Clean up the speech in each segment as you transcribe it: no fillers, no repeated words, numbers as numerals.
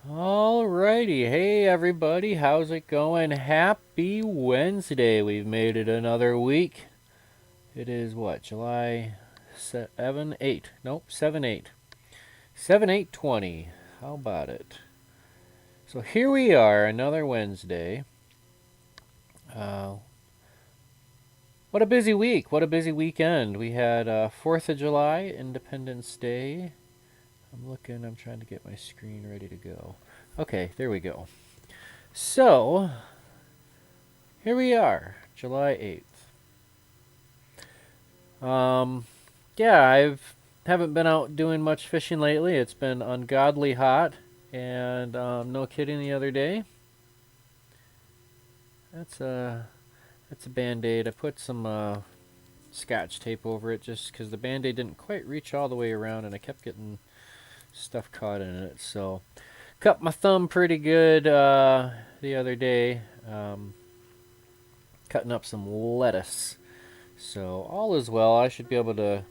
Alrighty, hey everybody, how's it going? Happy Wednesday. We've made it another week. It is what, July 7, 8? Nope, 7, 8. 7, 8, 20. How about it? So here we are, another Wednesday. Uh, what a busy week. What a busy weekend. We had 4th of July, Independence Day. I'm trying to get my screen ready to go. Okay, there we go. So, here we are, July 8th. Yeah, I've haven't been out doing much fishing lately. It's been ungodly hot, and no kidding, the other day. That's a Band-Aid. I put some Scotch tape over it just because the Band-Aid didn't quite reach all the way around, and I kept getting stuff caught in it. So, cut my thumb pretty good the other day, cutting up some lettuce. So all is well. I should be able to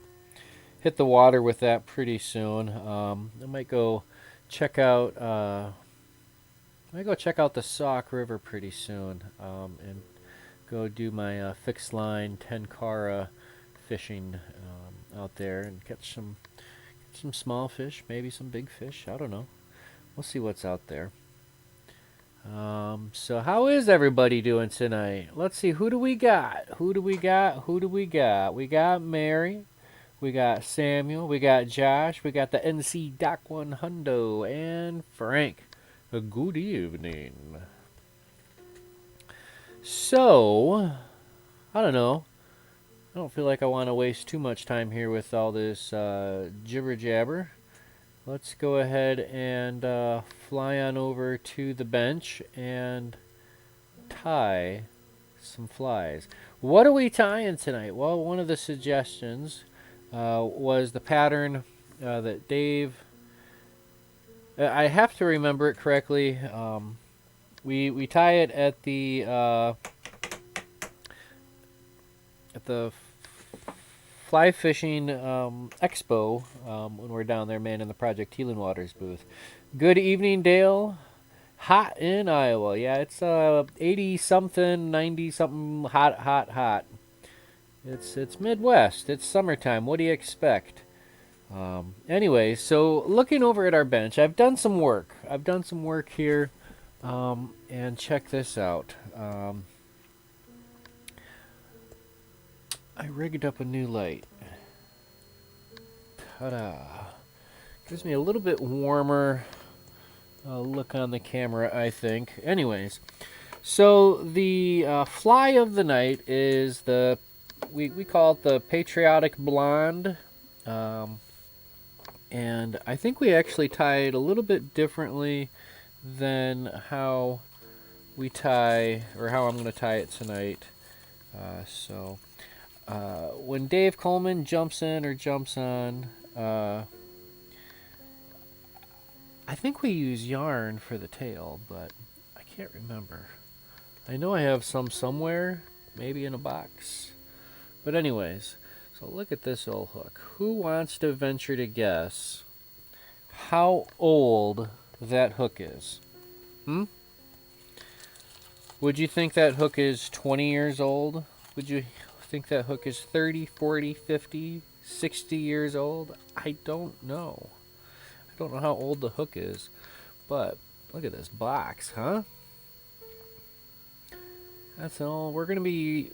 hit the water with that pretty soon. I might go check out. I might go check out the Sauk River pretty soon, and go do my fixed line tenkara fishing out there and catch some small fish, maybe some big fish. I don't know. We'll see what's out there. So how is everybody doing tonight? Let's see, who do we got? Who do we got? Who do we got? We got Mary, we got Samuel, we got Josh, we got the NC Doc 1 Hundo, and Frank. A good evening. So, I don't know. I don't feel like I want to waste too much time here with all this jibber jabber. Let's go ahead and fly on over to the bench and tie some flies. What are we tying tonight? Well, one of the suggestions was the pattern that Dave. I have to remember it correctly. We tie it at the fly fishing expo when we're down there, man, in the Project Healing Waters booth. Good evening, Dale. Hot in Iowa. Yeah, it's 80 something, 90 something, hot, hot, hot. It's Midwest. It's summertime. What do you expect? Anyway, so looking over at our bench, I've done some work. I've done some work here, and check this out. I rigged up a new light. Ta-da! Gives me a little bit warmer look on the camera, I think. Anyways, so the fly of the night is we call it the Patriotic Blonde. And I think we actually tie it a little bit differently than how we tie, or how I'm going to tie it tonight. So when Dave Coleman jumps in or jumps on, I think we use yarn for the tail, but I can't remember. I know I have some somewhere, maybe in a box. But anyways, so look at this old hook. Who wants to venture to guess how old that hook is? Would you think that hook is 20 years old? Would you think that hook is 30, 40, 50, 60 years old? I don't know. I don't know how old the hook is, but look at this box, huh? That's all. We're going to be...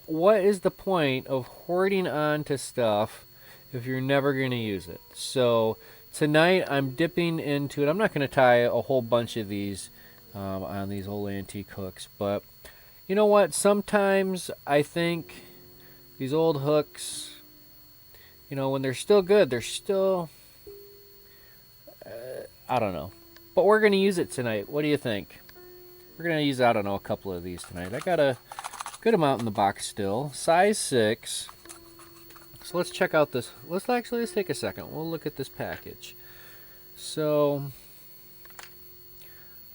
What is the point of hoarding on to stuff if you're never going to use it? So tonight I'm dipping into it. I'm not going to tie a whole bunch of these on these old antique hooks, but you know what? Sometimes I think these old hooks, when they're still good, they're still... I don't know. But we're going to use it tonight. What do you think? We're going to use, I don't know, a couple of these tonight. I got a good amount in the box still. Size 6. So let's check out this. Let's take a second. We'll look at this package. So,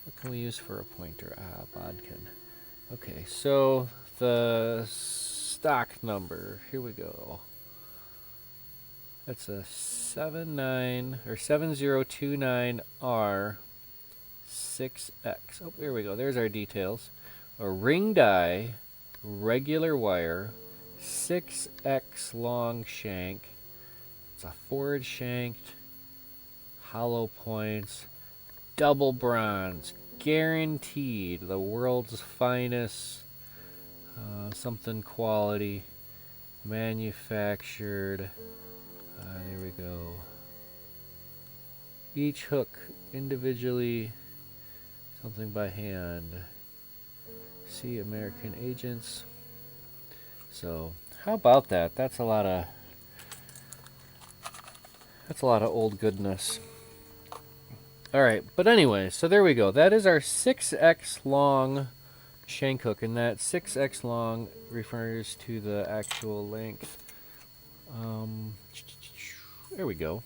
what can we use for a pointer? Bodkin. Okay, so the stock number. Here we go. That's a 7029R 6X. Oh, here we go. There's our details. A ring die, regular wire, 6X long shank. It's a forward shanked, hollow points, double bronze, guaranteed, the world's finest, something quality, manufactured. There we go. Each hook individually, something by hand. See American agents. So how about that? That's a lot of old goodness. All right, but anyway, so there we go. That is our 6X long shank hook, and that 6X long refers to the actual length. There we go.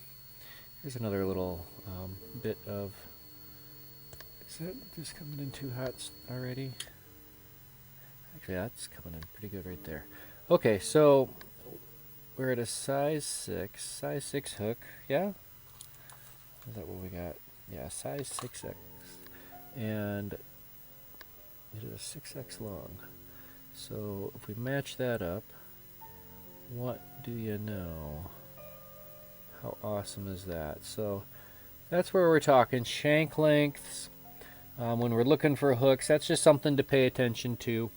Here's another little bit of. Is that just coming in too hot already? Actually, that's coming in pretty good right there. Okay, so we're at a size 6 hook. Yeah? Is that what we got? Yeah, size 6X. And it is a 6X long. So if we match that up, what do you know? How awesome is that? So that's where we're talking shank lengths. When we're looking for hooks, that's just something to pay attention to.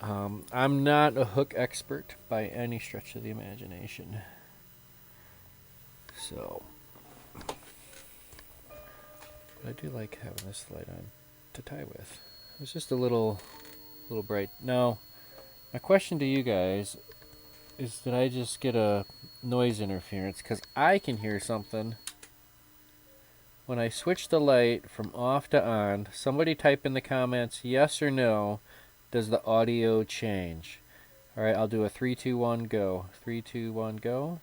I'm not a hook expert by any stretch of the imagination. So, I do like having this light on to tie with. It's just a little bright. Now, my question to you guys is, did I just get a noise interference? Because I can hear something. When I switch the light from off to on, somebody type in the comments yes or no. Does the audio change? All right, I'll do a 3, 2, 1, go. 3, 2, 1, go.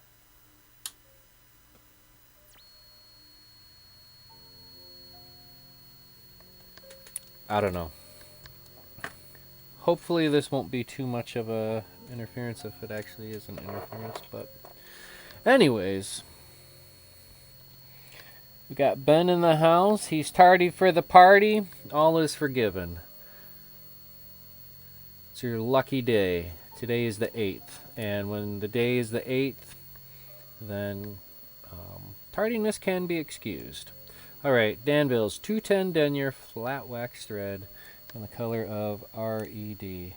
I don't know. Hopefully this won't be too much of a interference if it actually is an interference, but anyways. We got Ben in the house. He's tardy for the party. All is forgiven. It's your lucky day. Today is the 8th. And when the day is the 8th, then tardiness can be excused. Alright, Danville's 210 denier flat wax thread in the color of RED.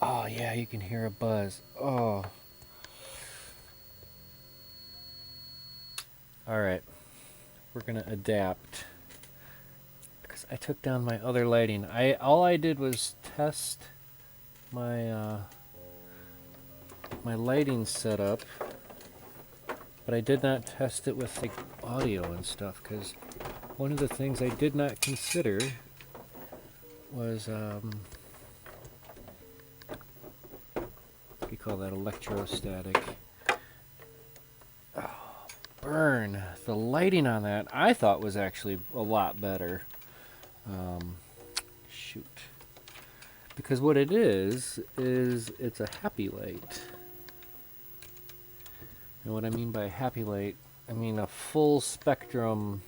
Oh yeah, you can hear a buzz. Oh. Alright, we're gonna adapt. Because I took down my other lighting. All I did was test my my lighting setup, but I did not test it with the audio and stuff, because one of the things I did not consider was we call that electrostatic. Oh, burn. The lighting on that I thought was actually a lot better. Shoot. Because what it is it's a happy light. And what I mean by happy light, I mean a full spectrum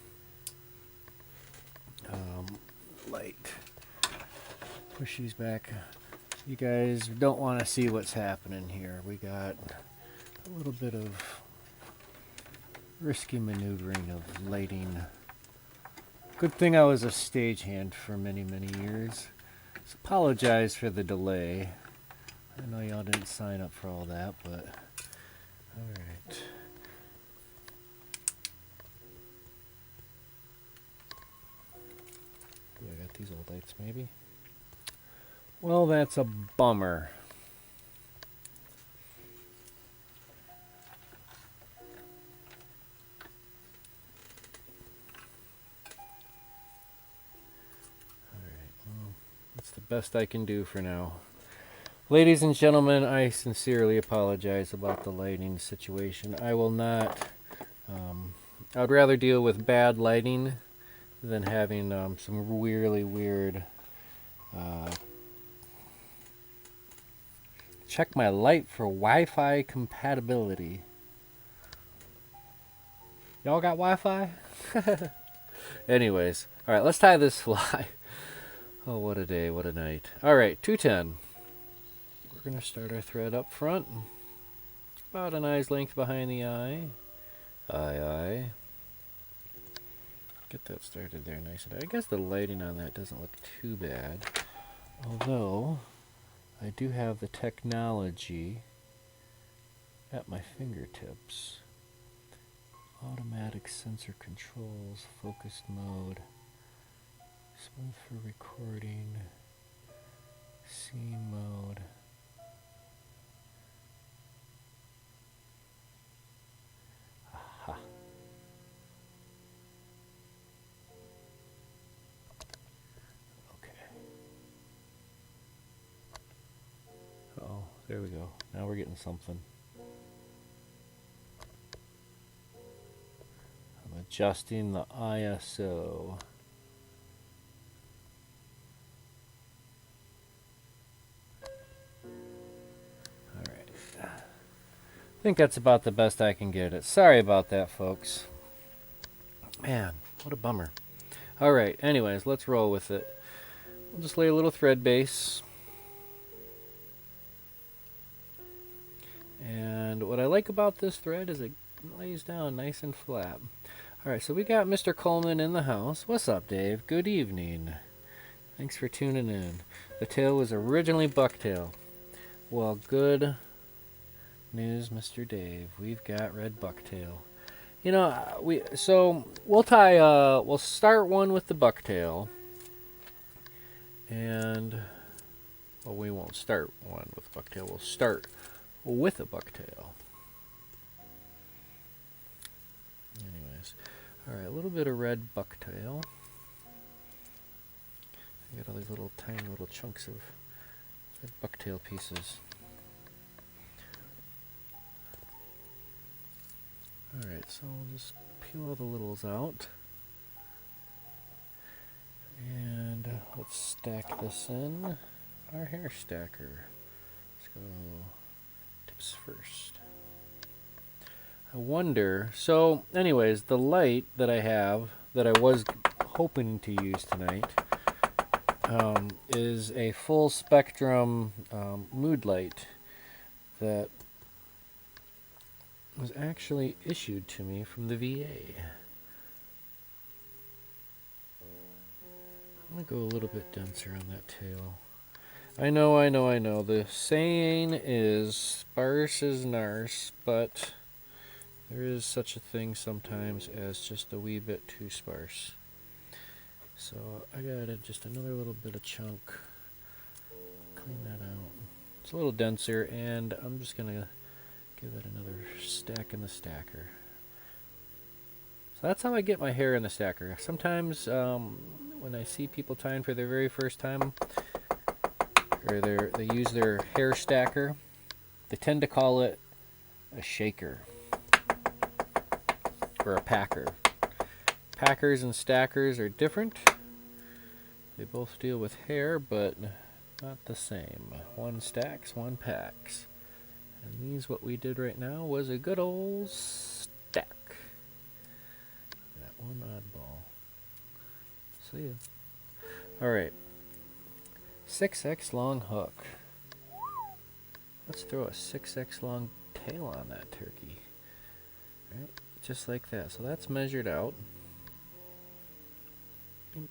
light. Push these back. You guys don't want to see what's happening here. We got a little bit of risky maneuvering of lighting. Good thing I was a stagehand for many, many years. So apologize for the delay. I know y'all didn't sign up for all that, but alright. I got these old lights maybe. Well, that's a bummer. That's the best I can do for now. Ladies and gentlemen, I sincerely apologize about the lighting situation. I will not... I'd rather deal with bad lighting than having some really weird... check my light for Wi-Fi compatibility. Y'all got Wi-Fi? Anyways, all right, let's tie this fly. Oh, what a day, what a night. All right, 210. We're going to start our thread up front. About an eye's length behind the eye. Eye. Get that started there nice and I guess the lighting on that doesn't look too bad. Although, I do have the technology at my fingertips. Automatic sensor controls, focused mode, smooth for recording, scene mode. Aha. Okay. Oh, there we go. Now we're getting something. I'm adjusting the ISO. I think that's about the best I can get it. Sorry about that, folks. Man, what a bummer. Alright, anyways, let's roll with it. We'll just lay a little thread base. And what I like about this thread is it lays down nice and flat. Alright, so we got Mr. Coleman in the house. What's up, Dave? Good evening. Thanks for tuning in. The tail was originally bucktail. Well, good news, Mr. Dave. We've got red bucktail. You know, we'll start one with the bucktail. And well, we won't start one with bucktail. We'll start with a bucktail. Anyways, all right, a little bit of red bucktail. I got all these little tiny little chunks of red bucktail pieces. Alright, so we'll just peel all the littles out. And let's stack this in our hair stacker. Let's go tips first. I wonder, so anyways, the light that I have, that I was hoping to use tonight, is a full spectrum mood light that was actually issued to me from the VA. I'm going to go a little bit denser on that tail. I know. The saying is sparse as narce, but there is such a thing sometimes as just a wee bit too sparse. So I got just another little bit of chunk. Clean that out. It's a little denser, and I'm just going to give it another stack in the stacker. So that's how I get my hair in the stacker. Sometimes when I see people tying for their very first time, or they use their hair stacker, they tend to call it a shaker or a packer. Packers and stackers are different. They both deal with hair, but not the same. One stacks, one packs. And these, what we did right now, was a good old stack. That one oddball. See ya. Alright. 6x long hook. Let's throw a 6x long tail on that turkey. Alright, just like that. So that's measured out. Bink.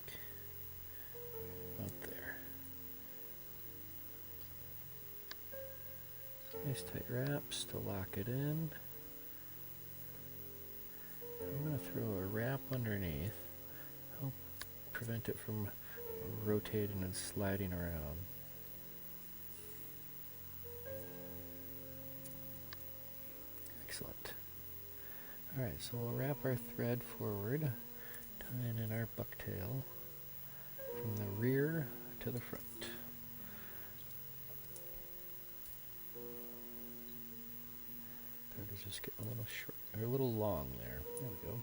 Up there. Nice tight wraps to lock it in. I'm going to throw a wrap underneath. Help prevent it from rotating and sliding around. Excellent. Alright, so we'll wrap our thread forward, tying in our bucktail from the rear to the front. Thread is just getting a little short, or a little long there. There we go.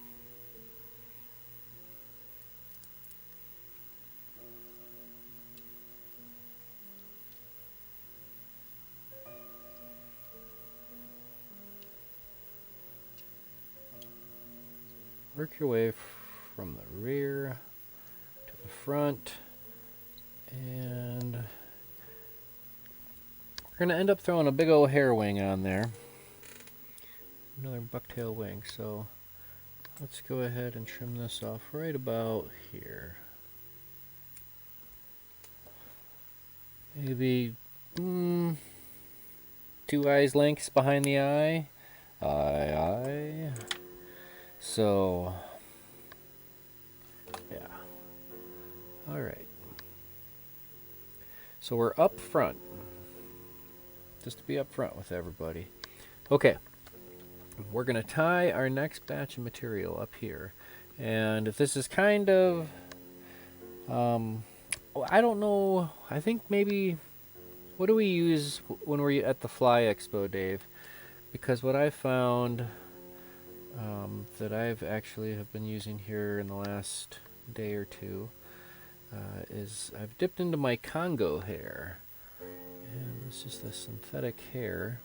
work your way from the rear to the front, and we're going to end up throwing a big old hair wing on there. Another bucktail wing, so let's go ahead and trim this off right about here. Maybe 2 eyes lengths behind the eye. Eye. So, yeah. Alright. So we're up front. Just to be up front with everybody. Okay. We're going to tie our next batch of material up here. And this is kind of... I don't know. I think maybe... What do we use when we're at the Fly Expo, Dave? Because what I found that I've actually have been using here in the last day or two is I've dipped into my Congo hair. And it's just a synthetic hair.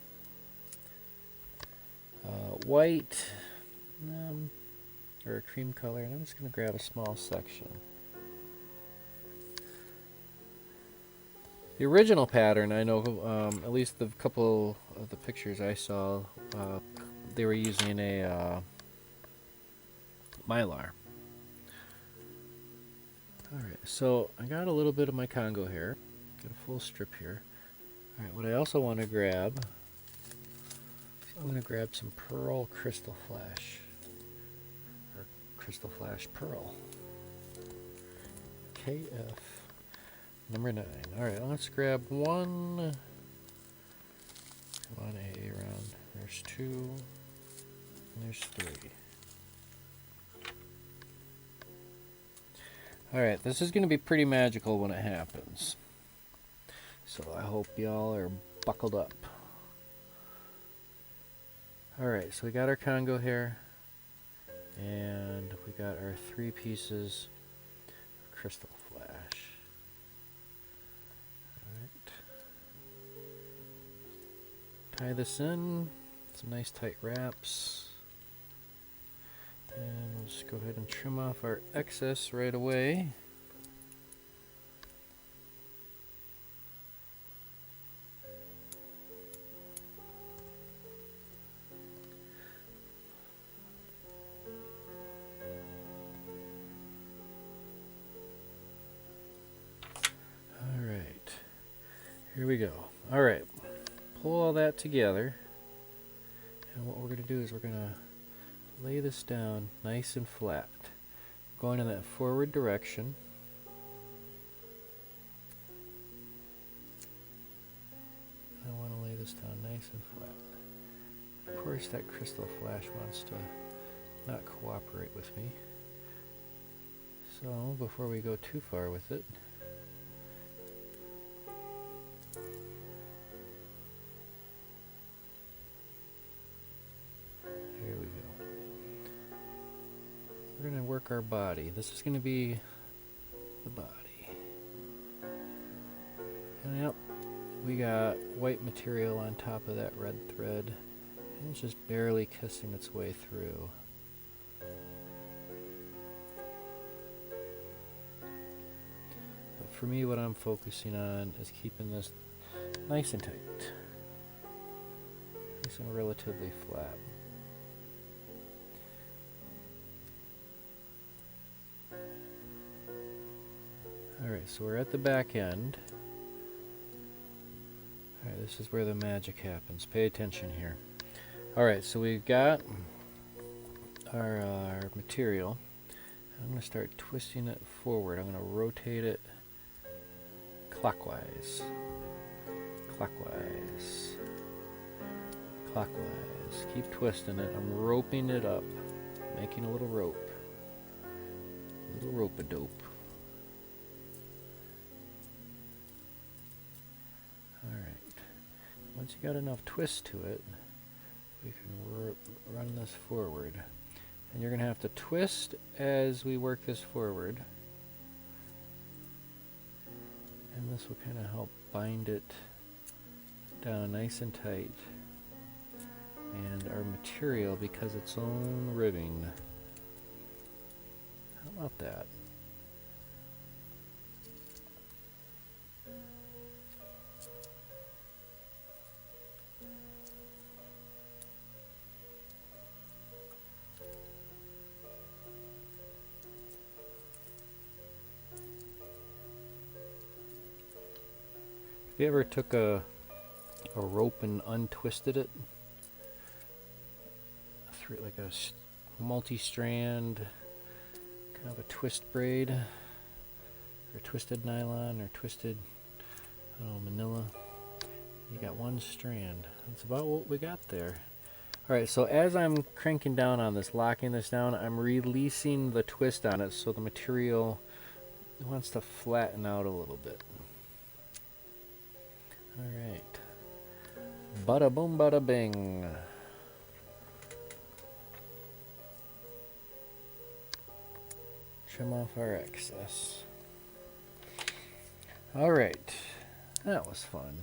White, or a cream color, and I'm just going to grab a small section. The original pattern, I know, at least the couple of the pictures I saw, they were using a Mylar. Alright, so I got a little bit of my Congo hair. Got a full strip here. Alright, what I also want to grab, I'm going to grab some Pearl Crystal Flash. Or Crystal Flash Pearl. KF. Number 9. Alright, let's grab one. Come on, A around. There's 2. And there's 3. Alright, this is going to be pretty magical when it happens. So I hope y'all are buckled up. Alright, so we got our Congo hair. And we got our 3 pieces of Crystal Flash. Tie this in, some nice tight wraps, and we'll just go ahead and trim off our excess right away. Alright, here we go. Alright. Pull all that together, and what we're going to do is we're going to lay this down nice and flat, going in that forward direction. I want to lay this down nice and flat. Of course, that Crystal Flash wants to not cooperate with me, so before we go too far with it, we're going to work our body. This is going to be the body. And yep, we got white material on top of that red thread. And it's just barely kissing its way through. But for me, what I'm focusing on is keeping this nice and tight. Nice and relatively flat. Alright, so we're at the back end. Alright, this is where the magic happens. Pay attention here. Alright, so we've got our material. I'm going to start twisting it forward. I'm going to rotate it clockwise. Clockwise. Clockwise. Keep twisting it. I'm roping it up. Making a little rope. A little rope-a-dope. Once you got enough twist to it, we can run this forward. And you're going to have to twist as we work this forward. And this will kind of help bind it down nice and tight. And our material, because its own ribbing, How about that? Have you ever took a rope and untwisted it? Through like a multi-strand, kind of a twist braid, or twisted nylon, or twisted, I don't know, manila. You got one strand. That's about what we got there. Alright, so as I'm cranking down on this, locking this down, I'm releasing the twist on it so the material wants to flatten out a little bit. Alright. Bada boom, bada bing. Trim off our excess. Alright. That was fun.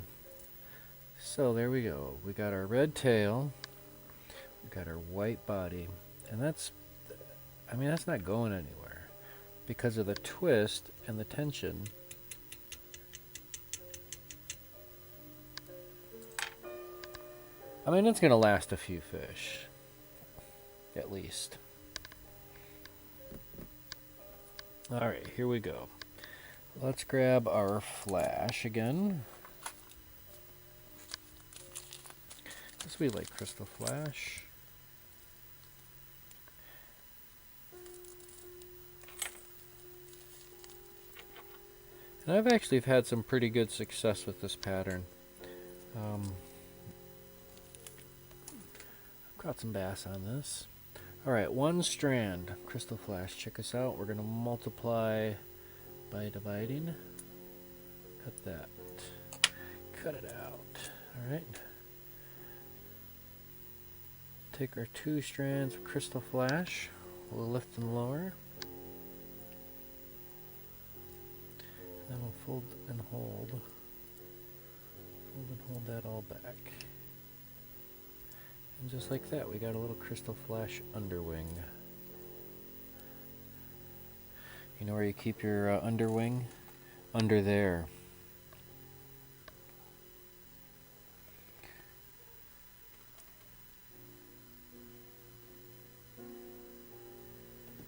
So there we go. We got our red tail. We got our white body. And that's, I mean, that's not going anywhere. Because of the twist and the tension. I mean, it's going to last a few fish. At least. Alright, here we go. Let's grab our flash again. This we like crystal flash. And I've actually had some pretty good success with this pattern. I've got some bass on this. Alright, one strand, crystal flash. Check us out. We're going to multiply by dividing. Cut that. Cut it out. Alright. Take our two strands of crystal flash. We'll lift and lower. Then we'll fold and hold. Fold and hold that all back. And just like that, we got a little crystal flash underwing. You know where you keep your underwing? Under there.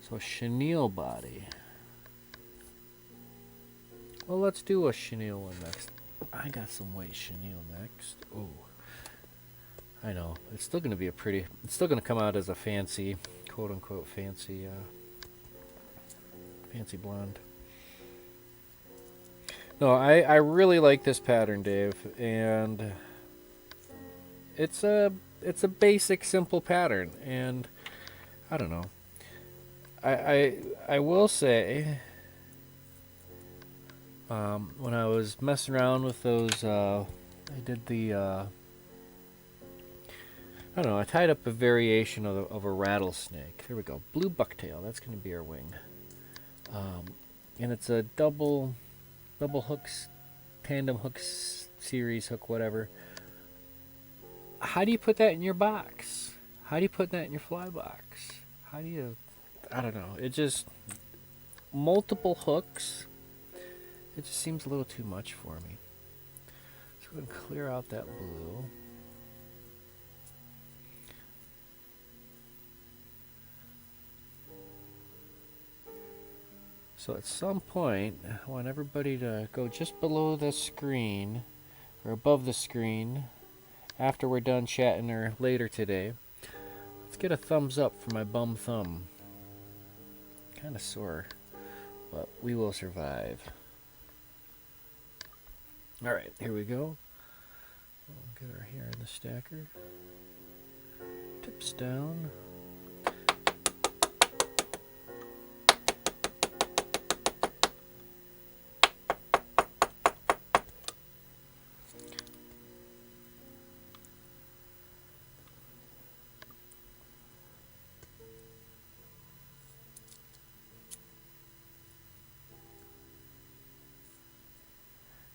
So chenille body. Well, let's do a chenille one next. I got some white chenille next. Oh, I know. It's still going to be a pretty... It's still going to come out as a fancy, quote-unquote fancy, fancy blonde. No, I really like this pattern, Dave, and it's a basic, simple pattern, and I don't know. I will say, when I was messing around with those, I did the, I don't know, I tied up a variation of a rattlesnake. There we go, blue bucktail, that's going to be our wing. And it's a double hooks, tandem hooks, series hook, whatever. How do you put that in your box? How do you put that in your fly box? How do you... I don't know. It just... Multiple hooks. It just seems a little too much for me. So we're going to clear out that blue. So at some point, I want everybody to go just below the screen, or above the screen, after we're done chatting or later today. Let's get a thumbs up for my bum thumb. Kind of sore, but we will survive. Alright, here we go. We'll get our hair in the stacker. Tips down.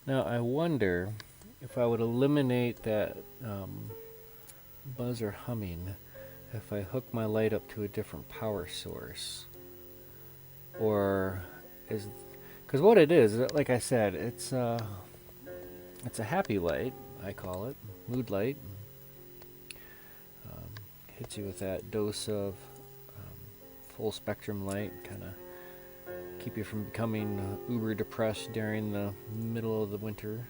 Now I wonder if I would eliminate that buzz or humming if I hook my light up to a different power source. or is, because what it is, like I said, it's a happy light, I call it, mood light. Hits you with that dose of full spectrum light, kind of keep you from becoming uber depressed during the middle of the winter.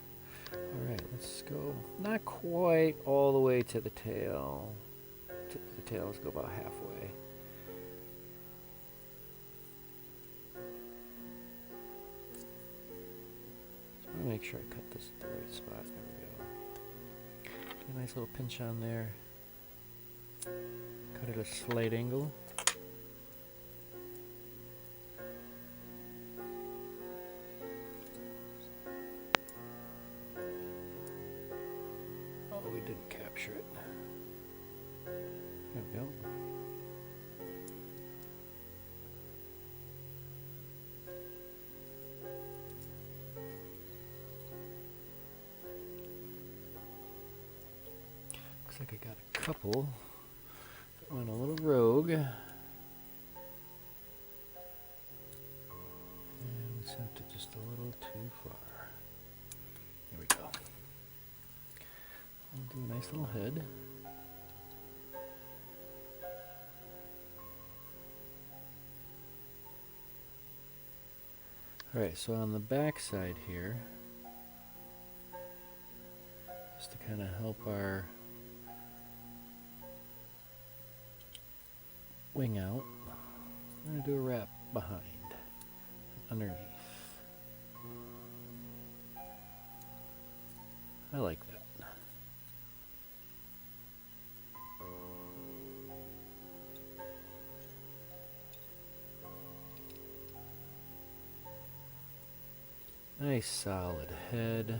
Alright, let's go not quite all the way to the tail. Tip of the tail, let's go about halfway. Just want to make sure I cut this at the right spot. There we go. Get a nice little pinch on there. Cut at a slight angle. Oh, we didn't capture it. There we go. Looks like I got a couple that went a little rogue. And we sent it just a little too far. There we go. We'll do a nice little head. Alright, so on the back side here, just to kind of help our wing out, I'm going to do a wrap behind and underneath. I like that. Nice solid head,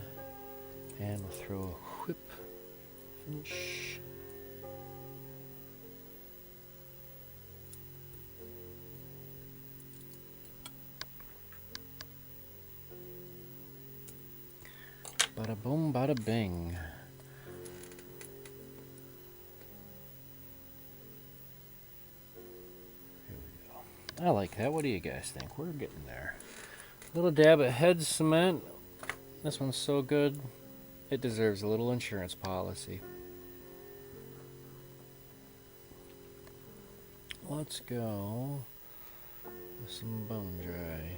and we'll throw a whip finish. Bada boom, bada bing. Here we go. I like that. What do you guys think? We're getting there. Little dab of head cement. This one's so good, it deserves a little insurance policy. Let's go with some bone dry.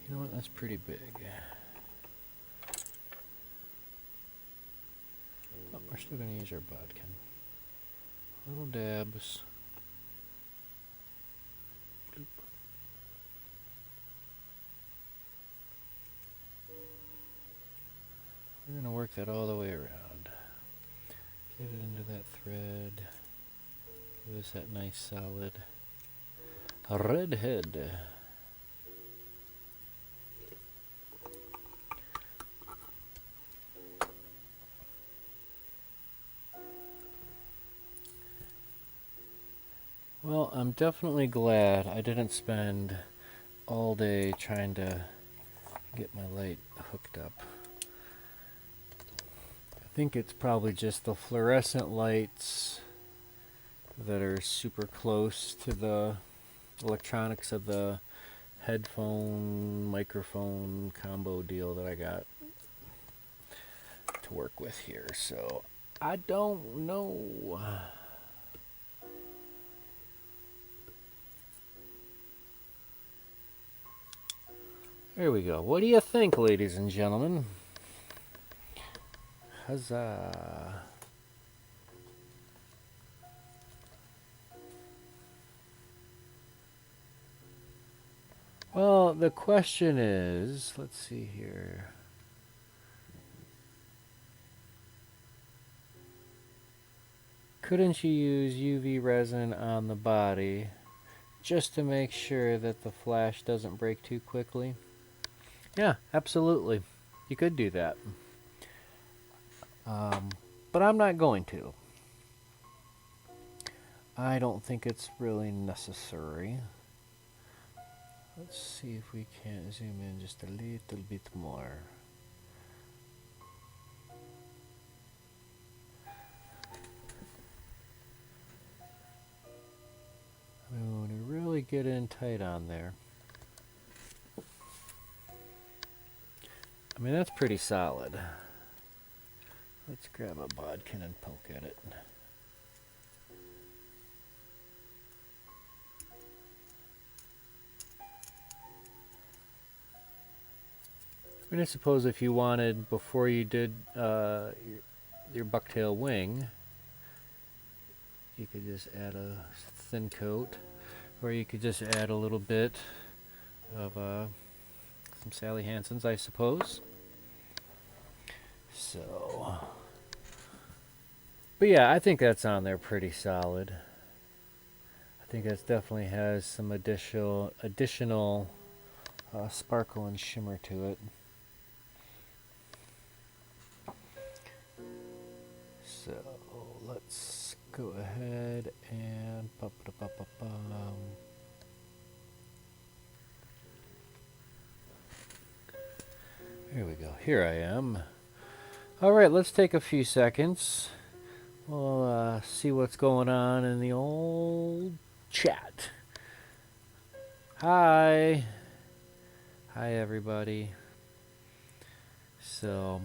You know what? That's pretty big. Oh, we're still going to use our bodkin. Little dabs. Bloop. We're going to work that all the way around. Get it into that thread. Give us that nice solid red head. Well, I'm definitely glad I didn't spend all day trying to get my light hooked up. I think it's probably just the fluorescent lights that are super close to the electronics of the headphone microphone combo deal that I got to work with here. So I don't know. There we go. What do you think, ladies and gentlemen? Huzzah. Well, the question is, let's see here. Couldn't you use UV resin on the body just to make sure that the flash doesn't break too quickly? Yeah, absolutely. You could do that. But I'm not going to. I don't think it's really necessary. Let's see if we can zoom in just a little bit more. should get in tight on there. I mean, that's pretty solid. Let's grab a bodkin and poke at it. I mean, I suppose if you wanted, before you did your bucktail wing, you could just add a thin coat, or you could just add a little bit of some Sally Hansen's, I suppose. So, but yeah, I think that's on there pretty solid. I think that definitely has some additional sparkle and shimmer to it. So let's go ahead and here we go. Here I am. All right, let's take a few seconds. We'll see what's going on in the old chat. Hi. Hi, everybody. So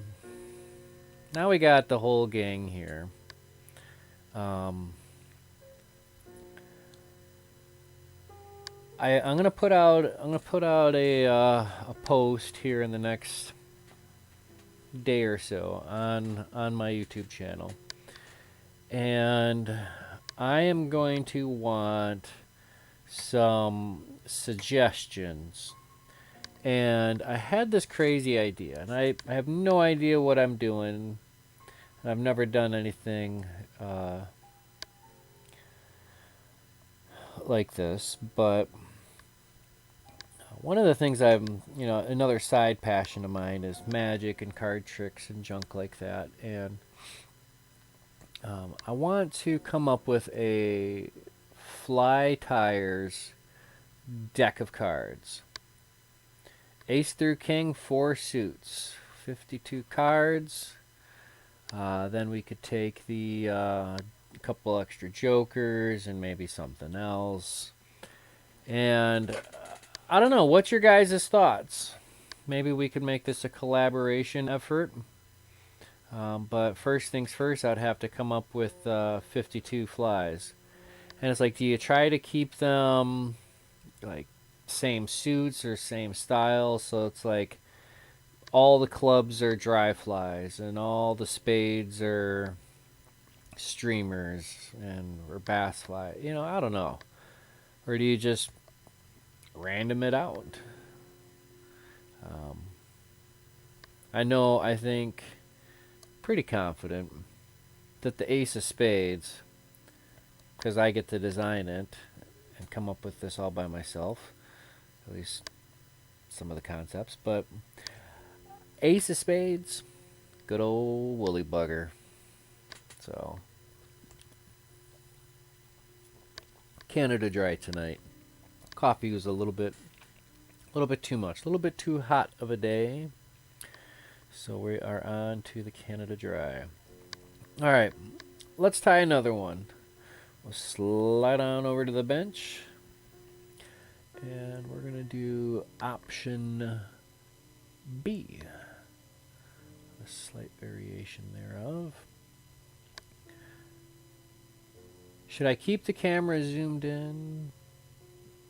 now we got the whole gang here. I'm gonna put out a post here in the next day or so on my YouTube channel, and I am going to want some suggestions. And I had this crazy idea, and I have no idea what I'm doing. I've never done anything like this, but one of the things another side passion of mine is magic and card tricks and junk like that. And I want to come up with a Fly Tyers deck of cards. Ace through King, 4 suits, 52 cards. Then we could take the couple extra jokers and maybe something else. And I don't know, what's your guys' thoughts? Maybe we could make this a collaboration effort. But first things first, I'd have to come up with 52 flies. And it's like, do you try to keep them like same suits or same style? So it's like all the clubs are dry flies and all the spades are streamers or bass fly. I don't know. Or do you just random it out? I think pretty confident that the ace of spades, because I get to design it and come up with this all by myself, at least some of the concepts, but ace of spades, good old woolly bugger. So Canada Dry tonight. Coffee was a little bit too much, a little bit too hot of a day. So we are on to the Canada Dry. All right, let's tie another one. We'll slide on over to the bench, and we're gonna do option B. A slight variation thereof. Should I keep the camera zoomed in,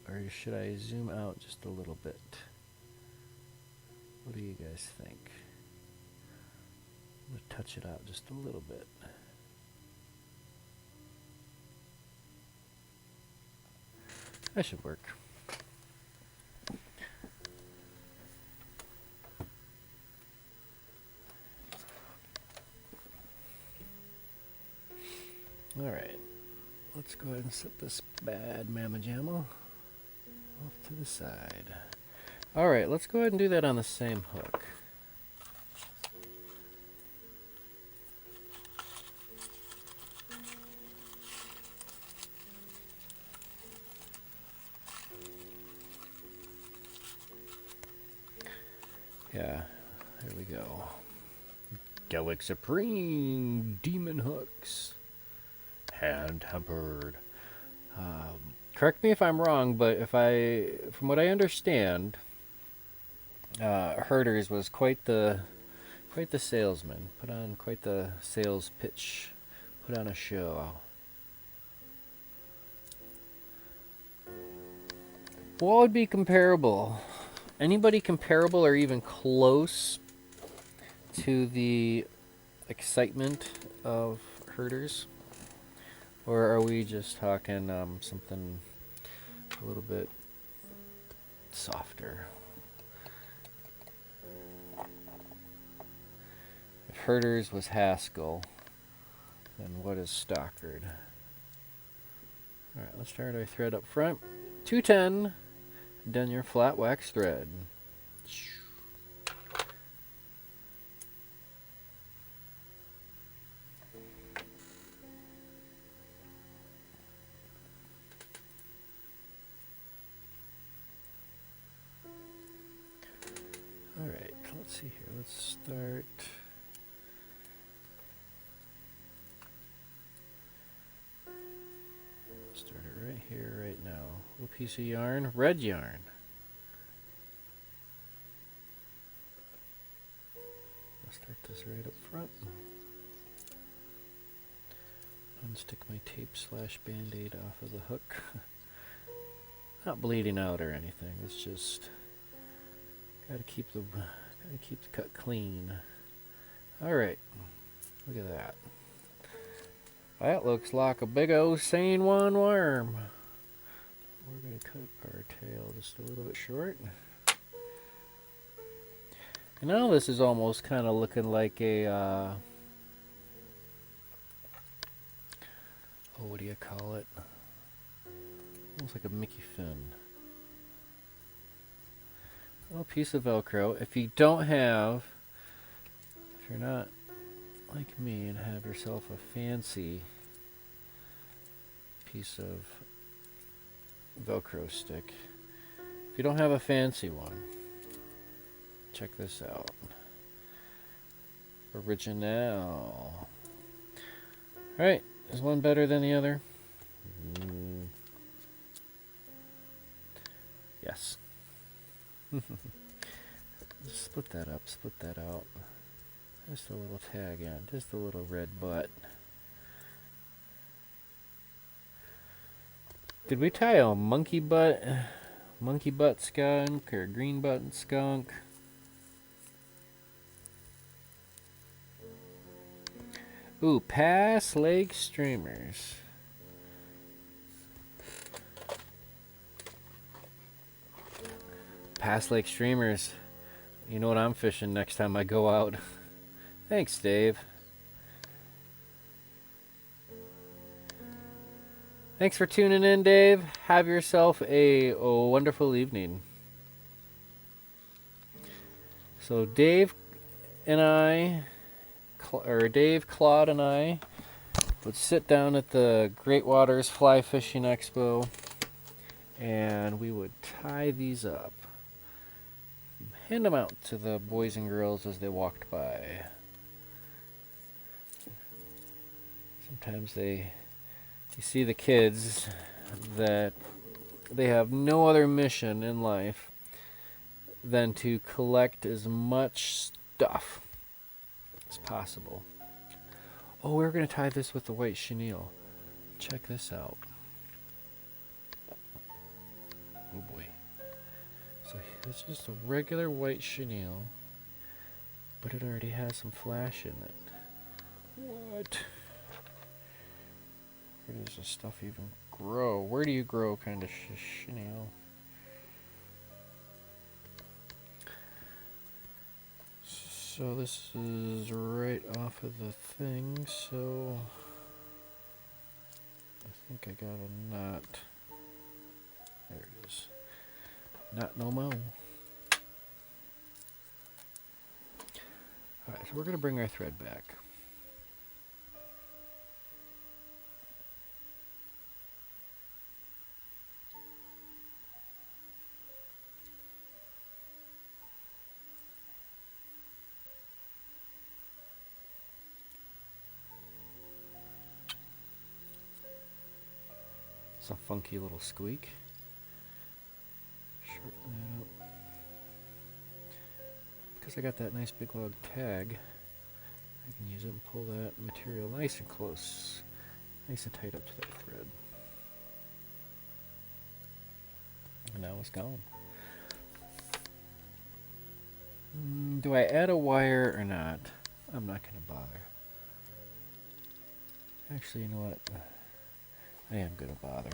or should I zoom out just a little bit? What do you guys think? I'm going to touch it out just a little bit. That should work. All right. Let's go ahead and set this bad mamma jamma off to the side. All right, let's go ahead and do that on the same hook. Yeah, there we go. Gallic Supreme Demon Hooks. Hand tempered. correct me if I'm wrong, but from what I understand, Herders was quite the salesman. Put on quite the sales pitch. Put on a show. What would be comparable? Anybody comparable or even close to the excitement of Herders? Or are we just talking something a little bit softer? If Herders was Haskell, then what is Stockard? Alright, let's start our thread up front. 210, done your flat wax thread. Alright, let's see here. Let's start. Start it right here, right now. A little piece of yarn, red yarn. Let's start this right up front. Unstick my tape / band-aid off of the hook. Not bleeding out or anything. It's just gotta keep the cut clean. All right, look at that. That looks like a big old San Juan worm. We're gonna cut our tail just a little bit short. And now this is almost kind of looking like a oh, what do you call it? Almost like a Mickey fin. A little piece of Velcro. If you're not like me and have yourself a fancy piece of Velcro stick, if you don't have a fancy one, check this out. Original. Alright, is one better than the other? Yes. Split that up, split that out. Just a little tag in, just a little red butt. Did we tie a monkey butt skunk or green button skunk? Ooh, pass leg streamers. Pass leg streamers. You know what I'm fishing next time I go out. Thanks, Dave. Thanks for tuning in, Dave. Have yourself a wonderful evening. So Dave, Claude, and I would sit down at the Great Waters Fly Fishing Expo, and we would tie these up. Hand them out to the boys and girls as they walked by. Sometimes you see the kids that they have no other mission in life than to collect as much stuff as possible. Oh, we're going to tie this with the white chenille. Check this out. Oh boy. So it's just a regular white chenille, but it already has some flash in it. What? Where does this stuff even grow? Where do you grow kind of chenille? So this is right off of the thing, so I think I got a knot. There it is. Not no mo. Alright, so we're going to bring our thread back. It's a funky little squeak. Shorten that up. Because I got that nice big log tag, I can use it and pull that material nice and close, nice and tight up to that thread. And now it's gone. Do I add a wire or not? I'm not going to bother. Actually, you know what? I am going to bother.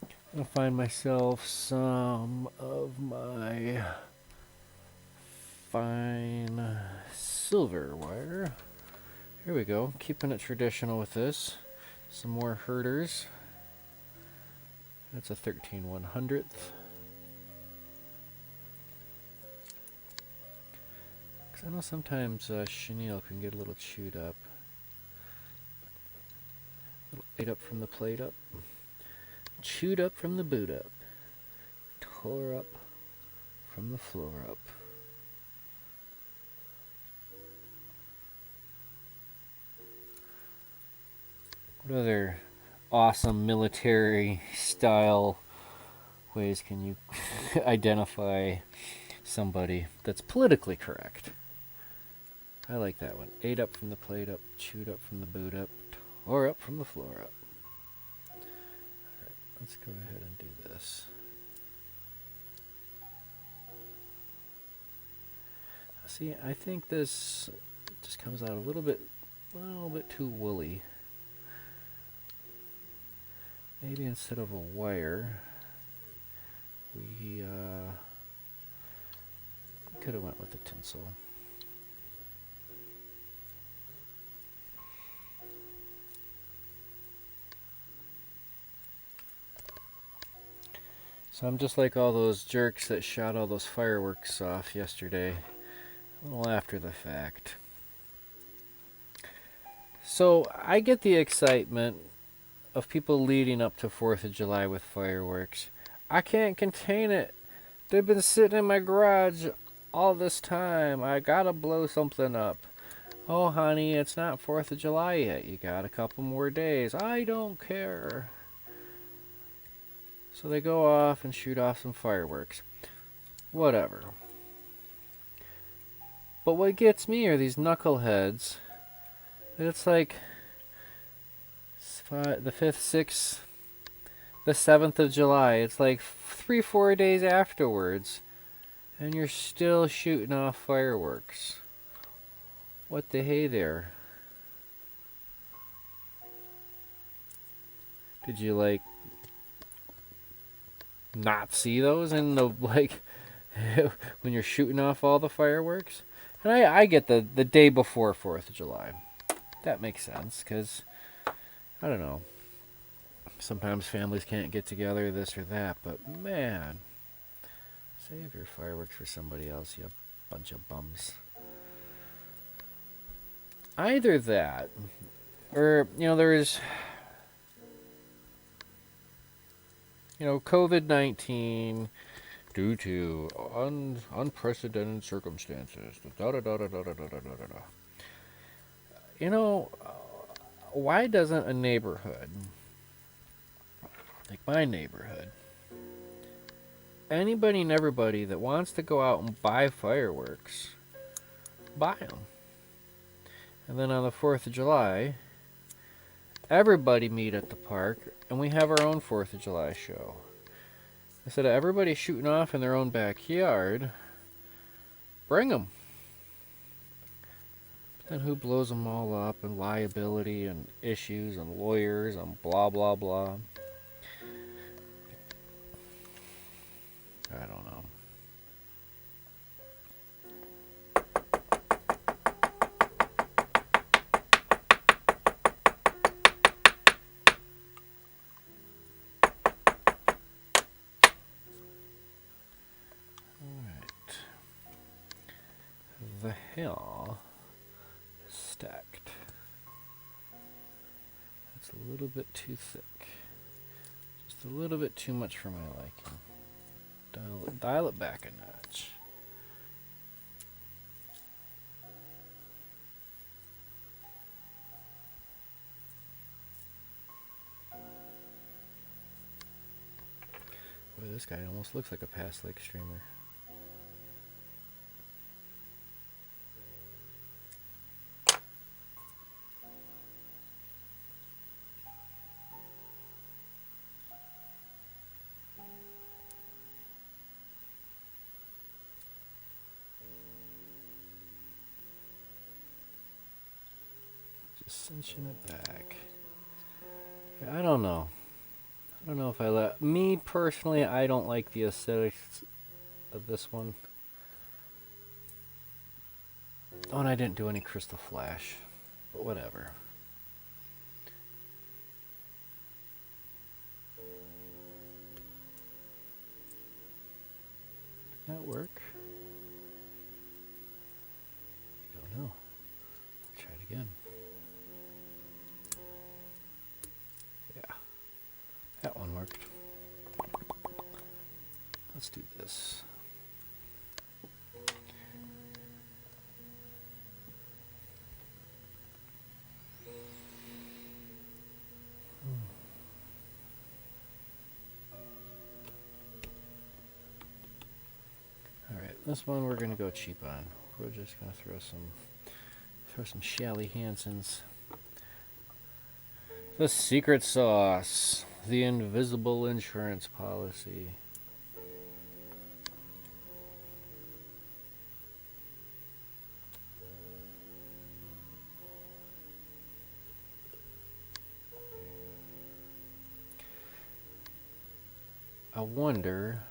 I'm going to find myself some of my fine silver wire. Here we go. Keeping it traditional with this. Some more herders. That's a 13/100th. Because I know sometimes chenille can get a little chewed up. A little ate up from the plate up. Chewed up from the boot up. Tore up from the floor up. What other awesome military style ways can you identify somebody that's politically correct? I like that one. Ate up from the plate up, chewed up from the boot up, tore up from the floor up. Alright, let's go ahead and do this. See, I think this just comes out a little bit too woolly. Maybe instead of a wire, we could have went with the tinsel. So I'm just like all those jerks that shot all those fireworks off yesterday, a little after the fact. So I get the excitement of people leading up to 4th of July with fireworks. I can't contain it. They've been sitting in my garage all this time. I gotta blow something up. Oh, honey, it's not 4th of July yet. You got a couple more days. I don't care. So they go off and shoot off some fireworks. Whatever. But what gets me are these knuckleheads. It's like the 5th, 6th, the 7th of July. It's like 3-4 days afterwards. And you're still shooting off fireworks. What the hey there? Did you like not see those in the like when you're shooting off all the fireworks? And I get the day before 4th of July. That makes sense because I don't know. Sometimes families can't get together, this or that, but man, save your fireworks for somebody else, you bunch of bums. Either that, or, there's, COVID-19 due to unprecedented circumstances. Why doesn't a neighborhood, like my neighborhood, anybody and everybody that wants to go out and buy fireworks, buy them? And then on the 4th of July, everybody meet at the park, and we have our own 4th of July show. Instead of everybody shooting off in their own backyard, bring them. Then who blows them all up, and liability and issues and lawyers and blah blah blah. I don't know. Alright. The hell is stacked. That's a little bit too thick. Just a little bit too much for my liking. Dial it back a notch. Boy, this guy almost looks like a past lake streamer. Just cinching it back. I don't know. I don't know if I let... Me, personally, I don't like the aesthetics of this one. Oh, and I didn't do any crystal flash. But whatever. Did that work? I don't know. Try it again. Yeah. That one worked. Let's do this. Alright, this one we're gonna go cheap on. We're just gonna throw some Shally Hansons. The secret sauce. The invisible insurance policy. I wonder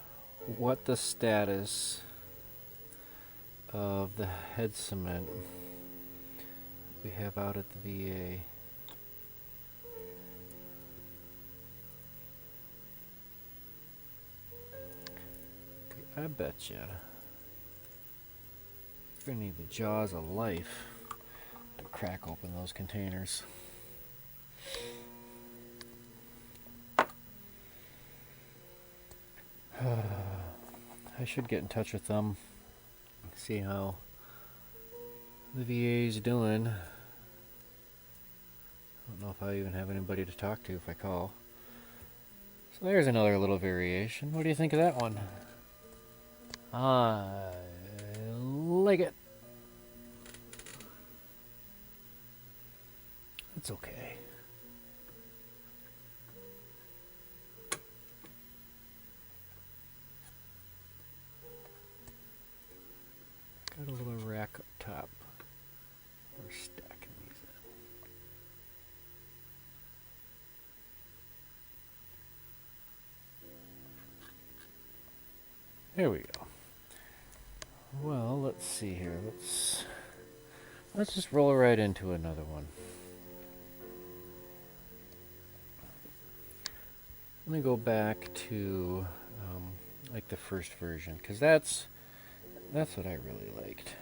what the status of the head cement we have out at the VA. I betcha you're gonna need the jaws of life to crack open those containers. I should get in touch with them, see how the VA's doing. I don't know if I even have anybody to talk to if I call. So there's another little variation. What do you think of that one? I like it. It's okay. Got a little rack up top. We're stacking these in. There we go. Well, let's see here. Let's just roll right into another one. Let me go back to like the first version, because that's what I really liked.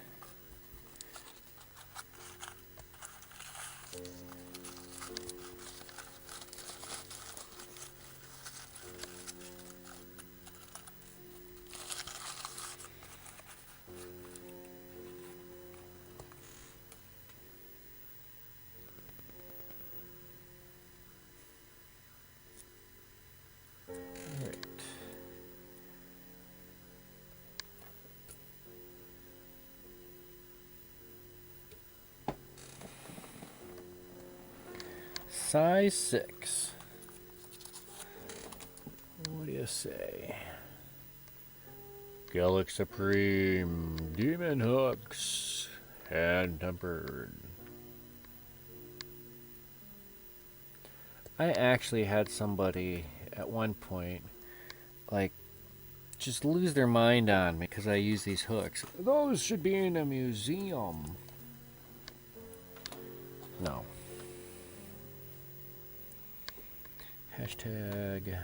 Size 6. What do you say? Gallic Supreme, Demon Hooks, hand tempered. I actually had somebody at one point, like, just lose their mind on me because I use these hooks. Those should be in a museum. No. Hashtag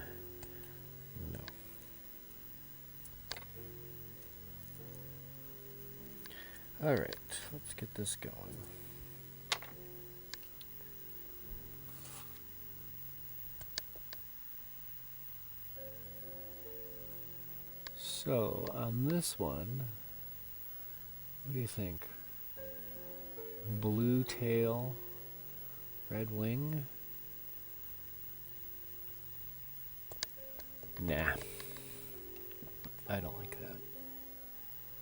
no. Alright, let's get this going. So, on this one, what do you think? Blue tail, red wing? Nah. I don't like that.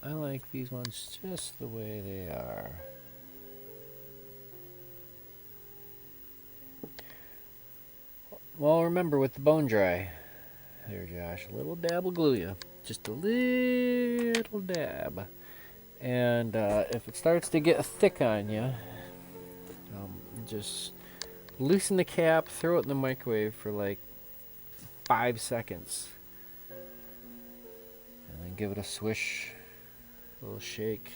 I like these ones just the way they are. Well, remember with the bone dry, there, Josh, a little dab will glue you. Just a little dab. And if it starts to get thick on you, just loosen the cap, throw it in the microwave for like 5 seconds. And then give it a swish, a little shake,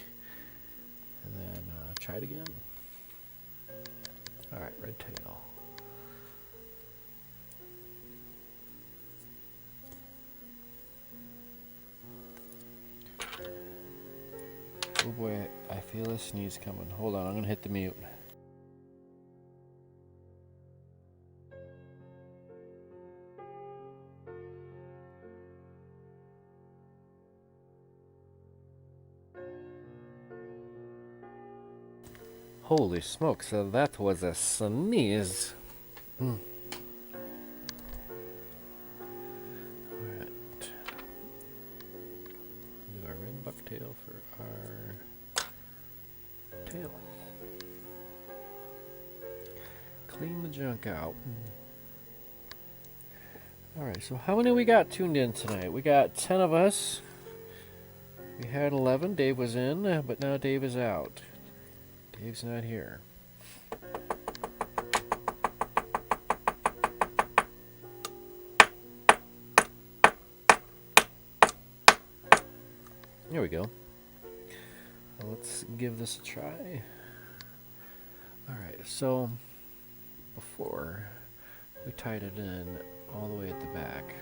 and then try it again. Alright, red tail. Oh boy, I feel a sneeze coming. Hold on, I'm gonna hit the mute. Holy smokes, so that was a sneeze. Alright. Do our red bucktail for our tail. Clean the junk out. Alright, so how many we got tuned in tonight? We got 10 of us. We had 11. Dave was in, but now Dave is out. Dave's not here. There we go. Well, let's give this a try. Alright, so before we tied it in all the way at the back,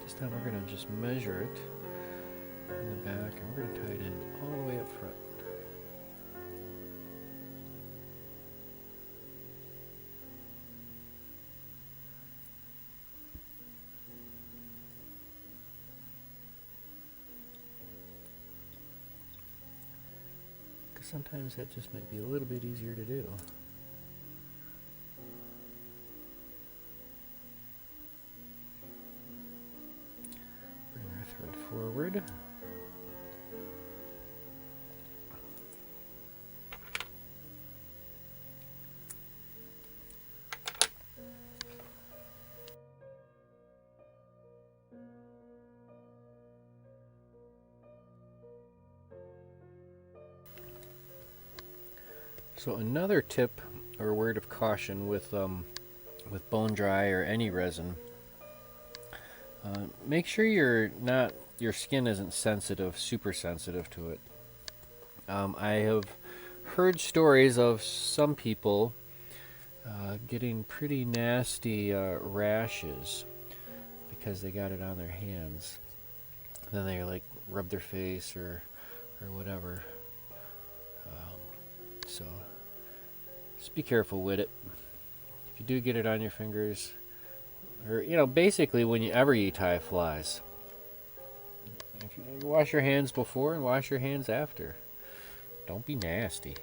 this time we're going to just measure it in the back and we're going to tie it in all the way up front. Sometimes that just might be a little bit easier to do. Bring our thread forward. So another tip or word of caution with bone dry or any resin, make sure your skin isn't sensitive, super sensitive to it. I have heard stories of some people getting pretty nasty rashes because they got it on their hands. Then they like rub their face or whatever. So just be careful with it. If you do get it on your fingers, or basically whenever you tie flies, if you wash your hands before and wash your hands after. Don't be nasty.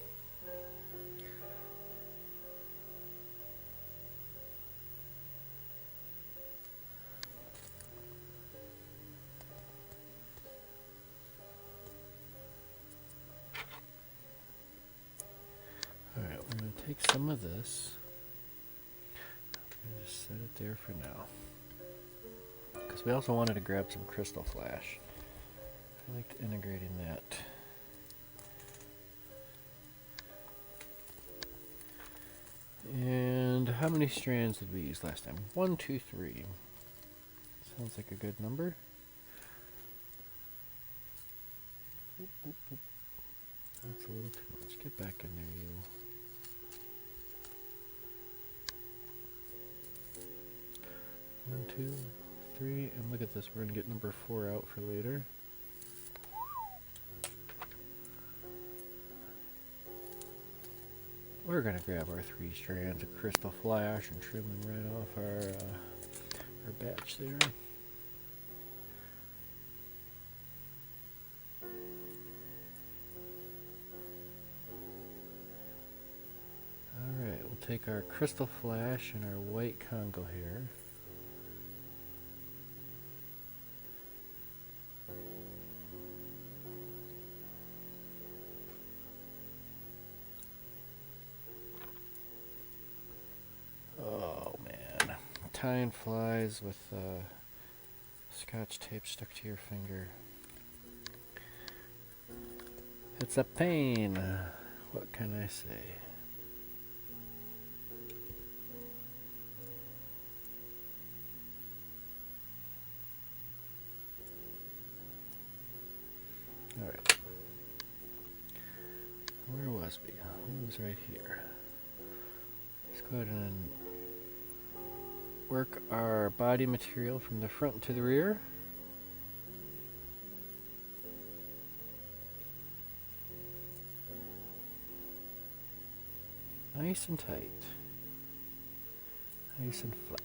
Alright, we're going to take some of this and just set it there for now. Because we also wanted to grab some crystal flash. I liked integrating that. And how many strands did we use last time? 1, 2, 3. Sounds like a good number. Oop, oop, oop. That's a little too much. Get back in there, you. One, 2, 3, and look at this. We're going to get number 4 out for later. We're going to grab our 3 strands of crystal flash and trim them right off our batch there. Alright, we'll take our crystal flash and our white Congo hair. tying flies with Scotch tape stuck to your finger. It's a pain. What can I say? Alright. Where was we? It was right here. Let's go ahead and work our body material from the front to the rear. Nice and tight. Nice and flat.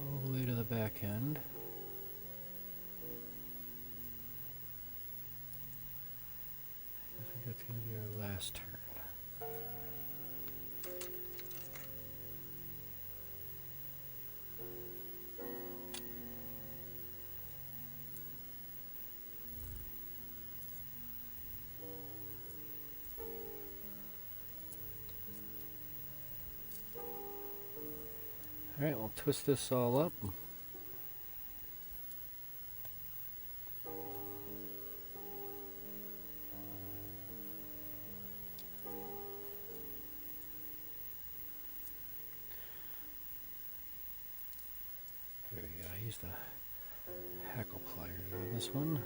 All the way to the back end. I think that's going to be our last turn. Alright, we'll twist this all up. Here we go. I use the hackle pliers on this one.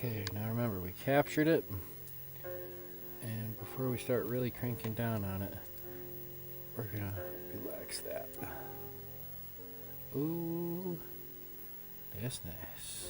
Okay, now remember, we captured it, and before we start really cranking down on it, we're gonna relax that. Ooh, that's nice.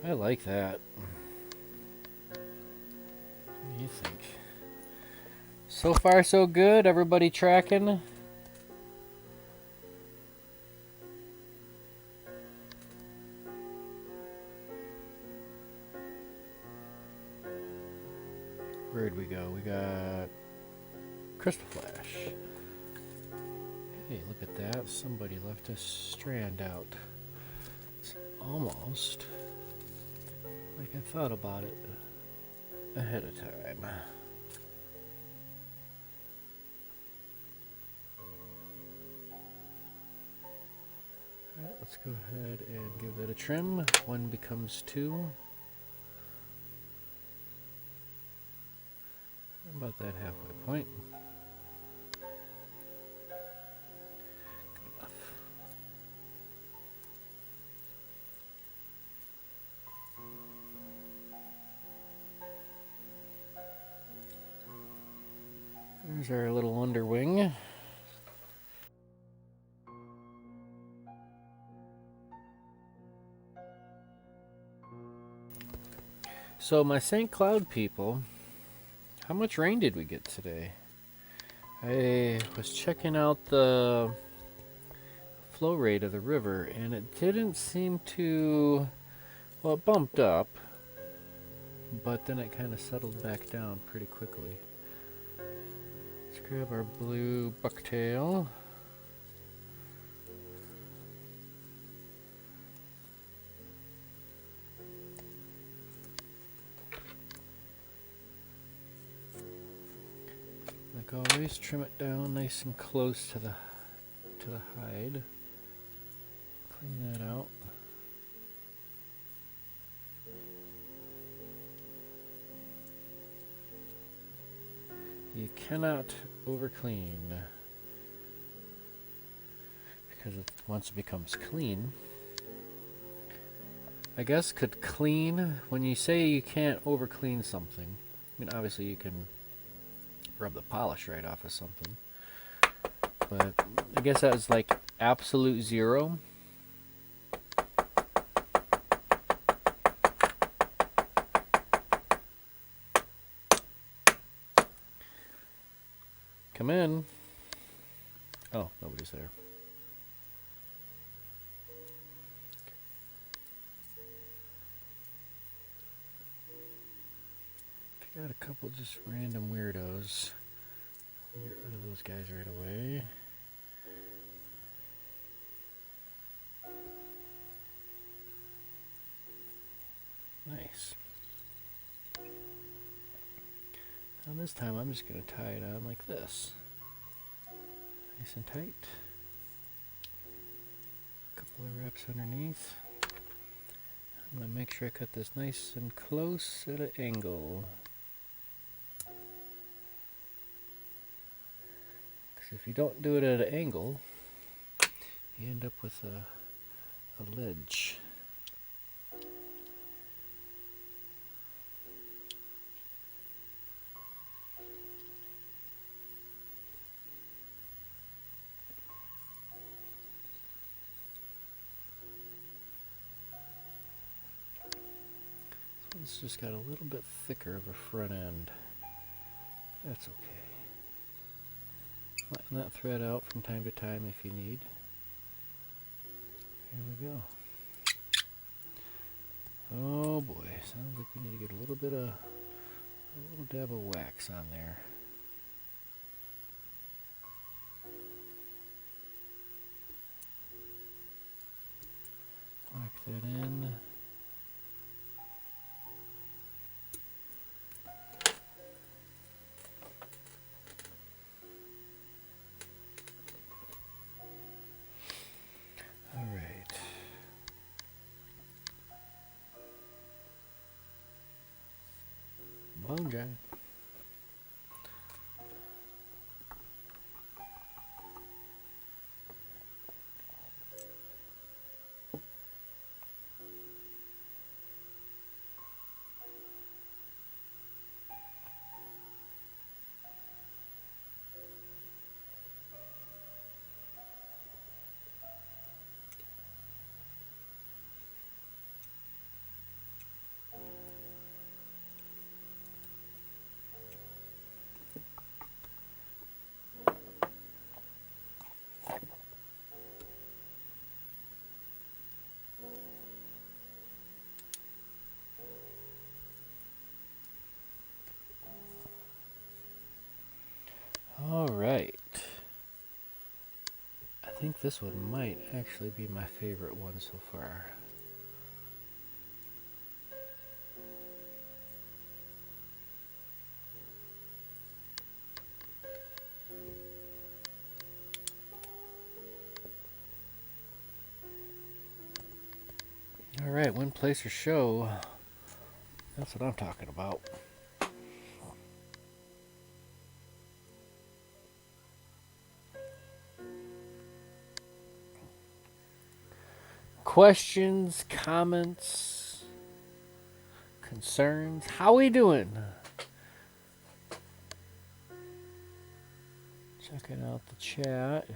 I like that. What do you think? So far, so good. Everybody tracking? Where'd we go? We got Crystal Flash. Hey, look at that. Somebody left a strand out. It's almost like I thought about it ahead of time. Alright, let's go ahead and give that a trim. One becomes two. About that halfway point. Good enough. There's our little underwing. So my St. Cloud people, how much rain did we get today? I was checking out the flow rate of the river, and it didn't seem to, well, it bumped up, but then it kind of settled back down pretty quickly. Let's grab our blue bucktail. Like always, trim it down nice and close to the hide. Clean that out. You cannot over clean. Because once it becomes clean, I guess could clean, when you say you can't over clean something, I mean obviously you can rub the polish right off of something, but I guess that was like absolute zero. Come in. Oh, nobody's there. If you got a couple just random weirdos, get rid of those guys right away. Nice. And this time I'm just going to tie it on like this. Nice and tight. Couple of wraps underneath. I'm going to make sure I cut this nice and close at an angle. Because if you don't do it at an angle, you end up with a ledge. It's just got a little bit thicker of a front end. That's okay. Flatten that thread out from time to time if you need. Here we go. Oh boy, sounds like we need to get a little dab of wax on there. Whack that in. Bone dry. Alright. I think this one might actually be my favorite one so far. Alright, win, place, or show. That's what I'm talking about. Questions, comments, concerns? How we doing? Checking out the chat.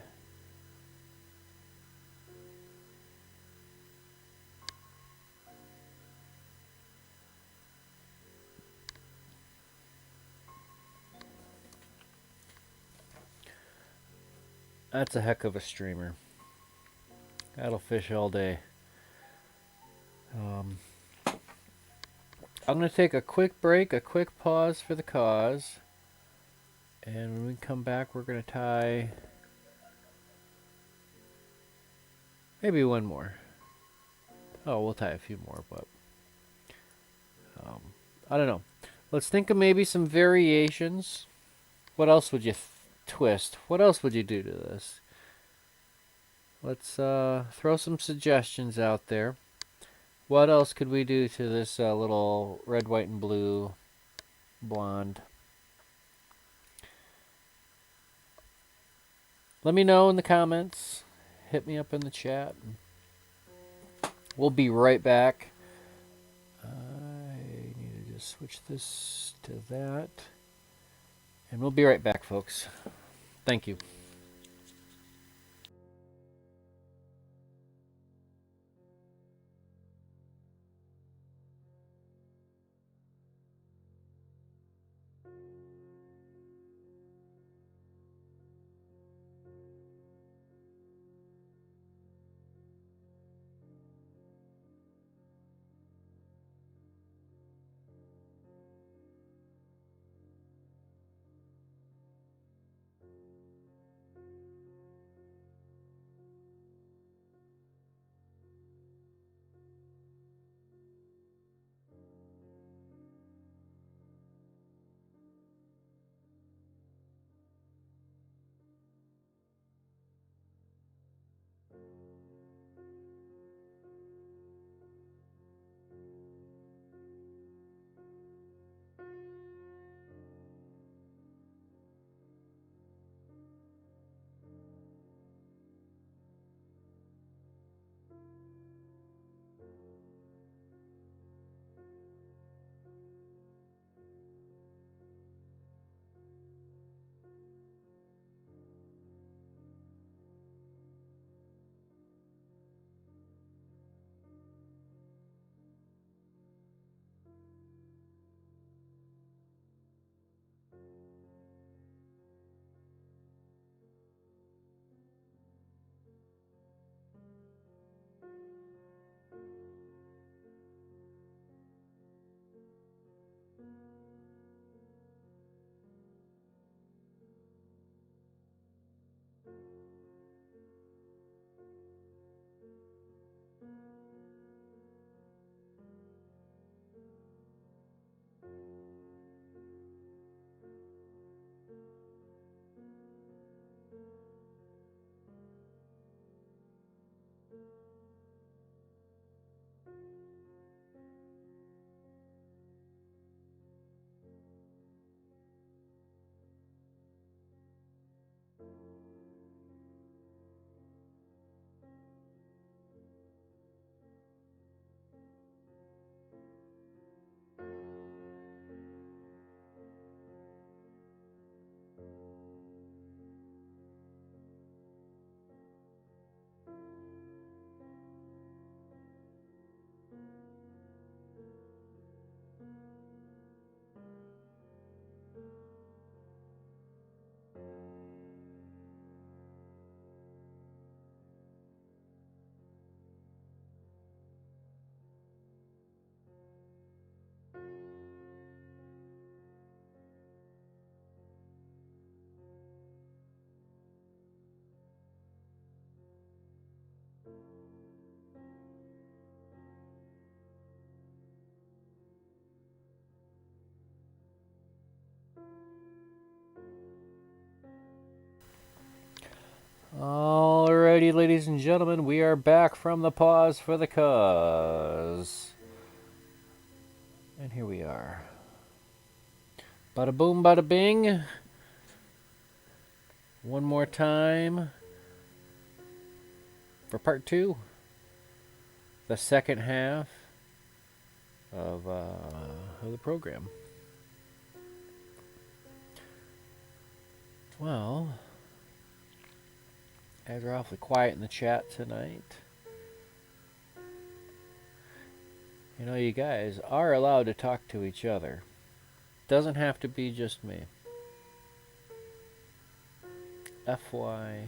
That's a heck of a streamer. That'll fish all day. I'm going to take a quick break, a quick pause for the cause. And when we come back, we're going to tie maybe one more. Oh, we'll tie a few more, but I don't know. Let's think of maybe some variations. What else would you twist? What else would you do to this? Let's throw some suggestions out there. What else could we do to this little red, white, and blue blonde? let me know in the comments. Hit me up in the chat. We'll be right back. I need to just switch this to that. And we'll be right back, folks. Thank you. Alrighty, ladies and gentlemen, we are back from the pause for the cause. And here we are. Bada boom, bada bing. One more time for part 2. The second half of the program. Well, guys are awfully quiet in the chat tonight. You know, you guys are allowed to talk to each other. Doesn't have to be just me. FYI.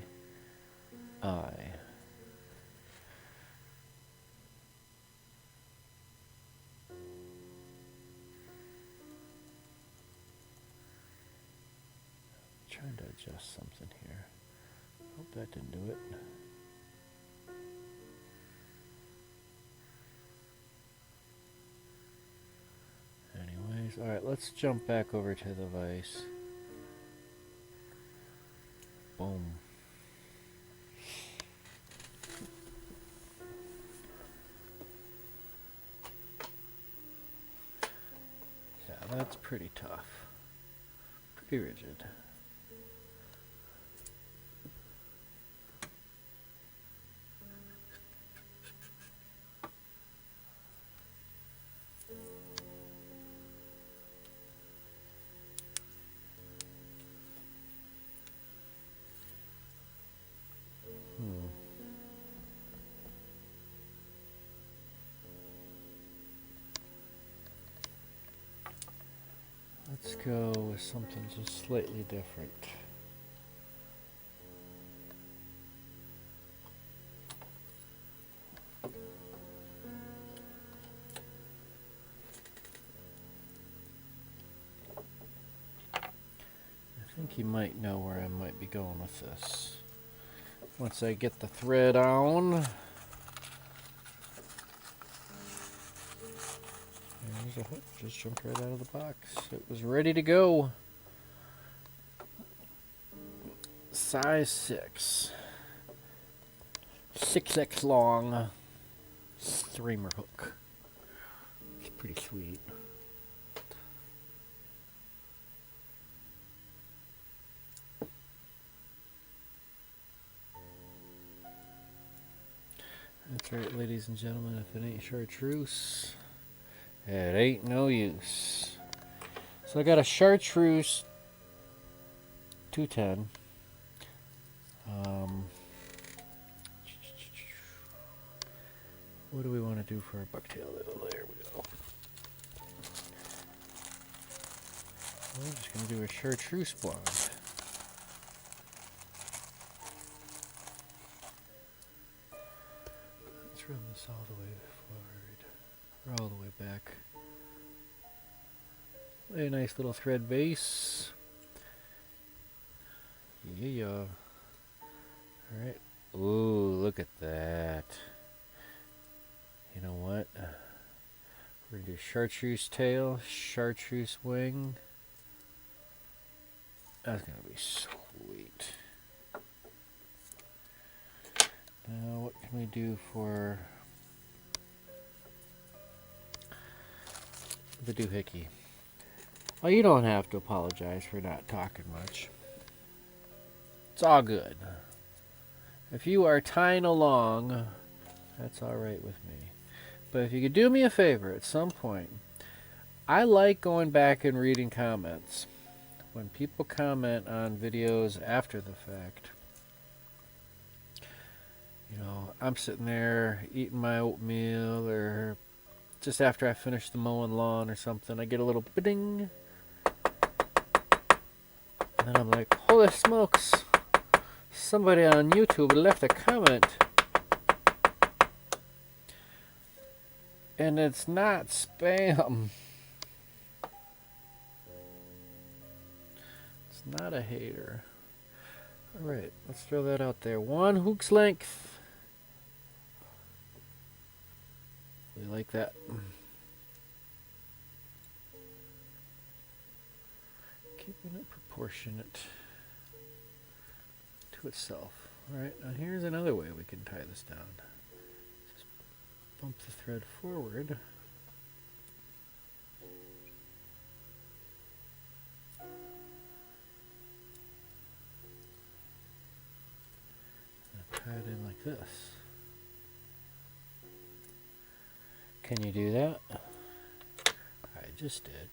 Trying to adjust something here. Hope that didn't do it. Anyways, alright, let's jump back over to the Vice. Boom. Yeah, that's pretty tough. Pretty rigid. Let's go with something just slightly different. I think you might know where I might be going with this. Once I get the thread on, there's a hook, just jumped right out of the box. It was ready to go. Size 6. 6X long streamer hook. It's pretty sweet. That's right, ladies and gentlemen, if it ain't chartreuse, it ain't no use. So I got a chartreuse 210. What do we want to do for a bucktail? Oh, there we go. We're just going to do a chartreuse blonde. Let's run this all the way forward, or all the way back. A nice little thread base. Yeah. Alright. Ooh, look at that. You know what? We're going to do chartreuse tail, chartreuse wing. That's going to be sweet. Now, what can we do for the doohickey? Well, you don't have to apologize for not talking much. It's all good. If you are tying along, that's all right with me. But if you could do me a favor at some point, I like going back and reading comments. When people comment on videos after the fact, you know, I'm sitting there eating my oatmeal, or just after I finish the mowing lawn or something, I get a little ding. And I'm like, holy smokes, somebody on YouTube left a comment. And it's not spam. It's not a hater. Alright, let's throw that out there. 1 hook's length. We like that. Keeping it proportionate to itself. Alright, now here's another way we can tie this down. Just bump the thread forward. And tie it in like this. Can you do that? I just did.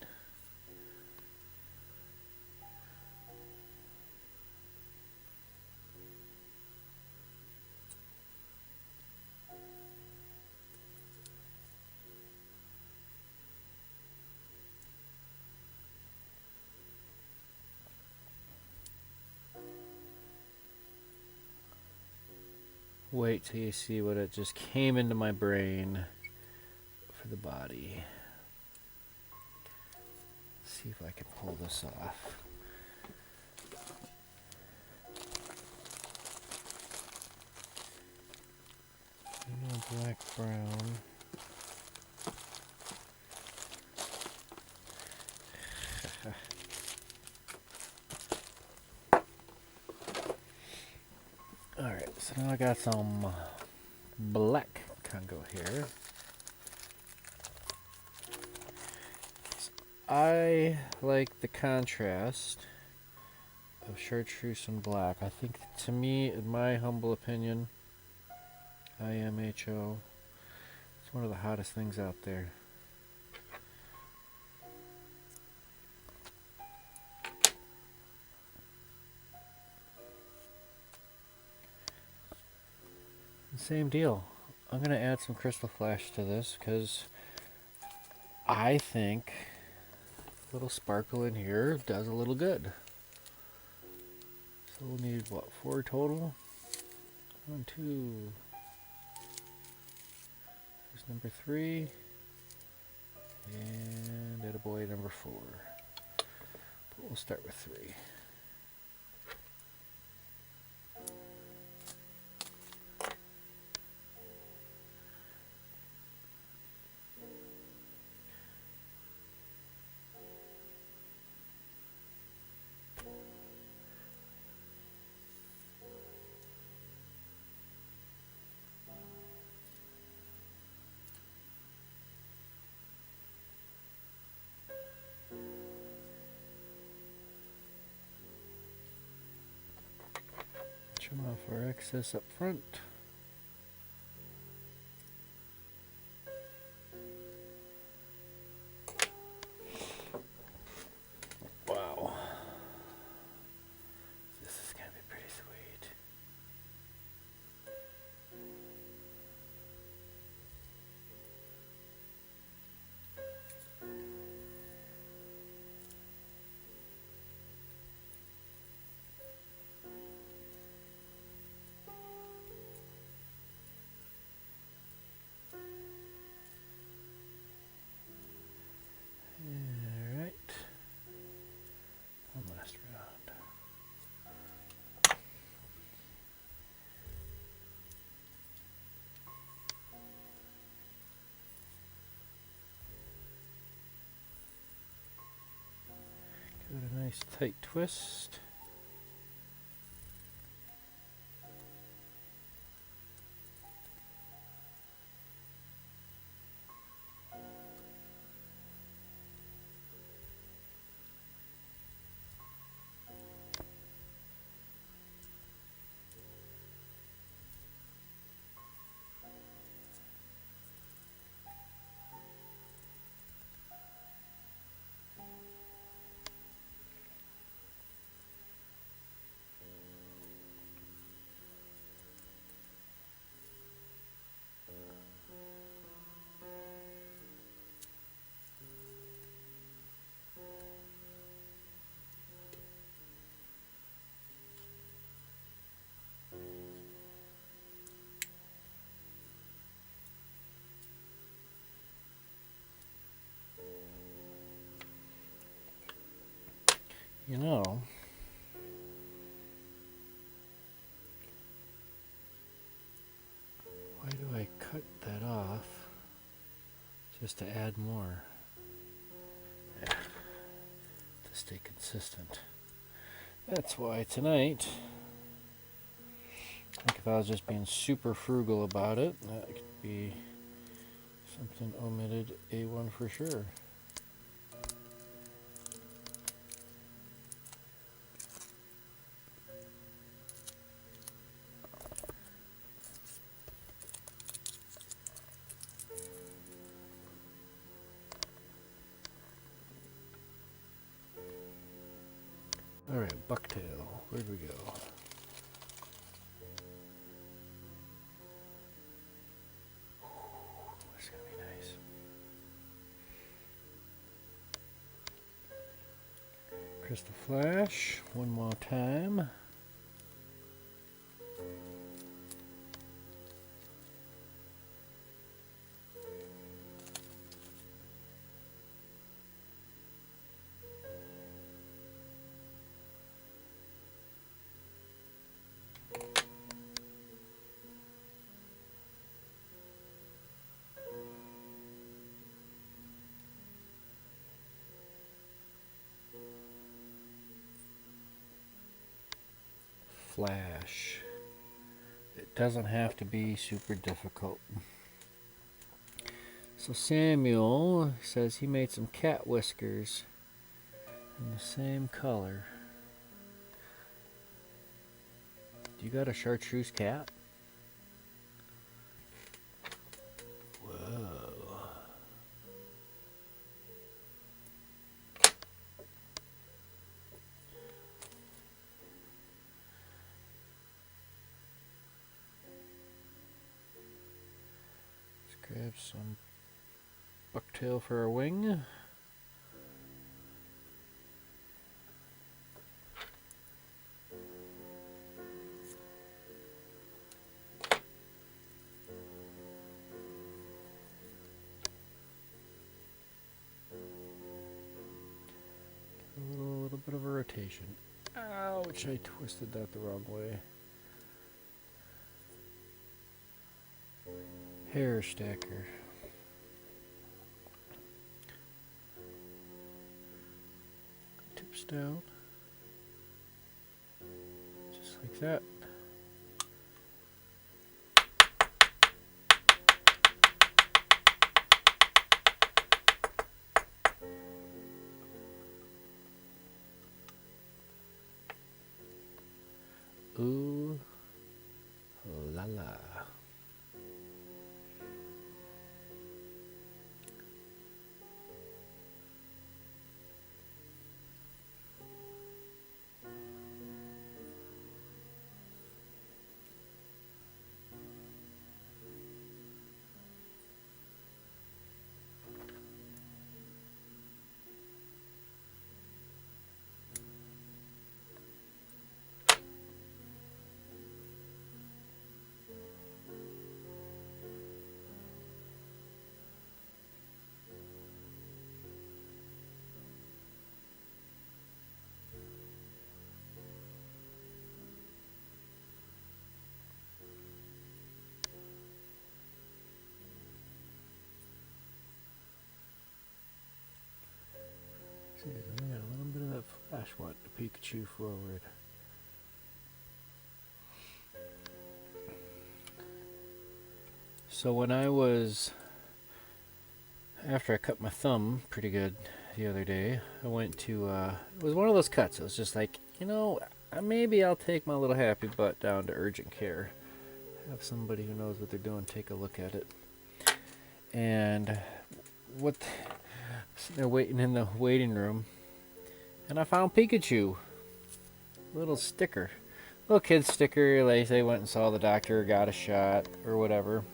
Wait till you see what it just came into my brain for the body. Let's see if I can pull this off. Black, brown. Alright, so now I got some black Congo here. I like the contrast of chartreuse and black. I think, to me, in my humble opinion, IMHO, it's one of the hottest things out there. Same deal. I'm going to add some crystal flash to this because I think little sparkle in here does a little good. So we'll need, what, 4 total? 1, 2. Here's number 3. And attaboy number 4. But we'll start with 3. Trim off our excess up front. Wow. This is going to be pretty sweet. Alright. One last round. Give it a nice tight twist. You know, why do I cut that off just to add more? Yeah, to stay consistent. That's why tonight, I think if I was just being super frugal about it, that could be something omitted A1 for sure. Alright, bucktail. Where'd we go? That's gonna be nice. Crystal flash, one more time. Flash. It doesn't have to be super difficult. So Samuel says he made some cat whiskers in the same color. Do you got a chartreuse cat? Whoa. Let's grab some bucktail for our wing. little bit of a rotation. Ouch, I twisted that the wrong way. Hair stacker. Tips down. Just like that. Ooh la la. See, I got a little bit of that flash want to Pikachu forward. So when I was, after I cut my thumb pretty good the other day, I went to, it was one of those cuts. It was just like, you know, maybe I'll take my little happy butt down to urgent care. Have somebody who knows what they're doing take a look at it. And they're waiting in the waiting room, and I found Pikachu. Little sticker. Little kid sticker. Like they went and saw the doctor, got a shot, or whatever.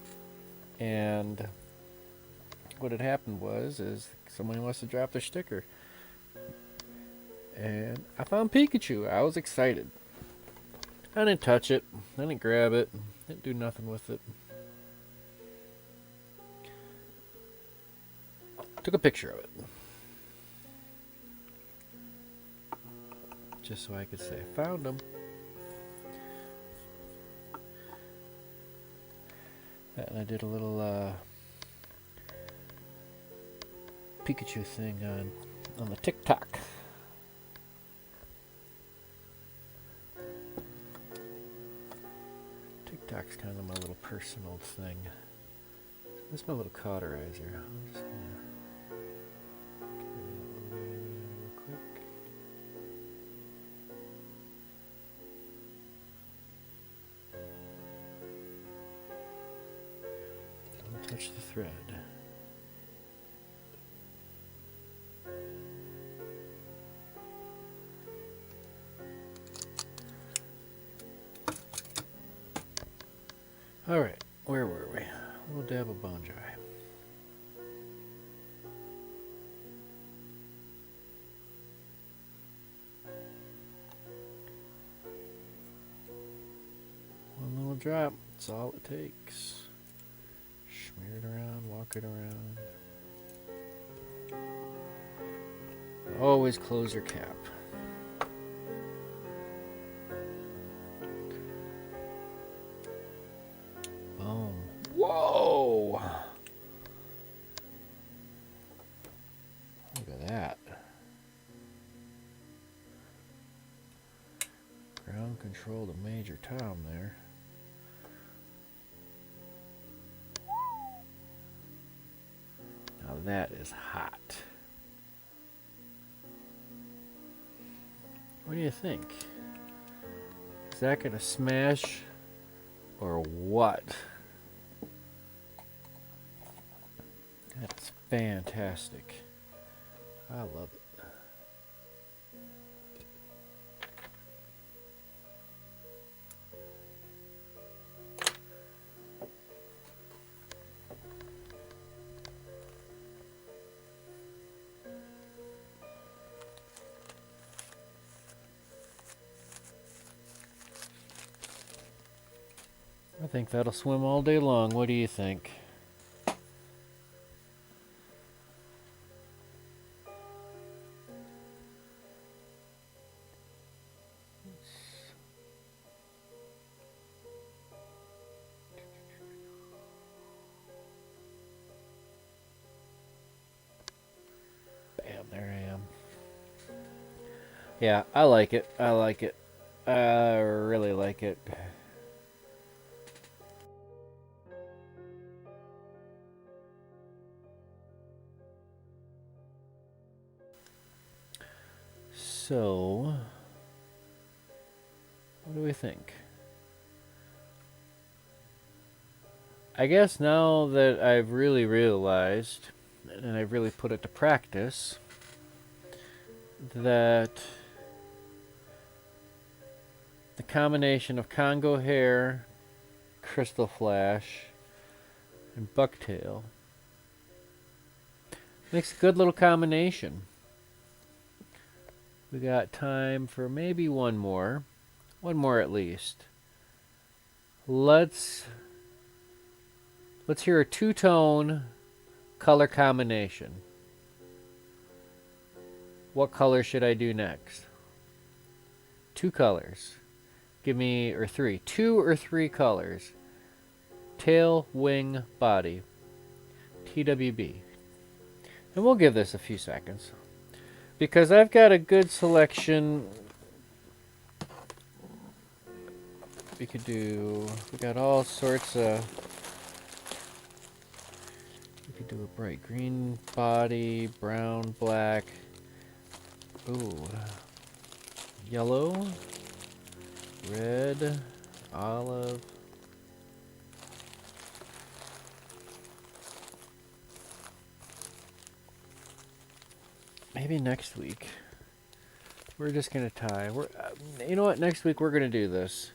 And what had happened is somebody must have dropped their sticker. And I found Pikachu. I was excited. I didn't touch it. I didn't grab it. Didn't do nothing with it. Took a picture of it. Just so I could say I found him. And I did a little Pikachu thing on the TikTok. TikTok's kind of my little personal thing. This is my little cauterizer. I'm just gonna real quick. Don't touch the thread. All right, where were we? A little dab of bone dry. One little drop, that's all it takes. Smear it around, walk it around. Always close your cap. Boom. Whoa! Look at that. Ground controlled a major town there. Now that is hot. What do you think? Is that gonna smash or what? That's fantastic. I love it. I think that'll swim all day long. What do you think? Yeah, I like it. I like it. I really like it. So, what do we think? I guess now that I've really realized, and I've really put it to practice, that the combination of Congo hair, crystal flash, and bucktail makes a good little combination. We got time for maybe one more at least. Let's hear a two-tone color combination. What color should I do next? Two colors. Give me, or three. Two or three colors. Tail, wing, body. TWB. And we'll give this a few seconds. Because I've got a good selection. We got all sorts of, we could do a bright green body, brown, black, ooh, yellow, red, olive. Maybe next week. We're just gonna tie. You know what? Next week we're gonna do this.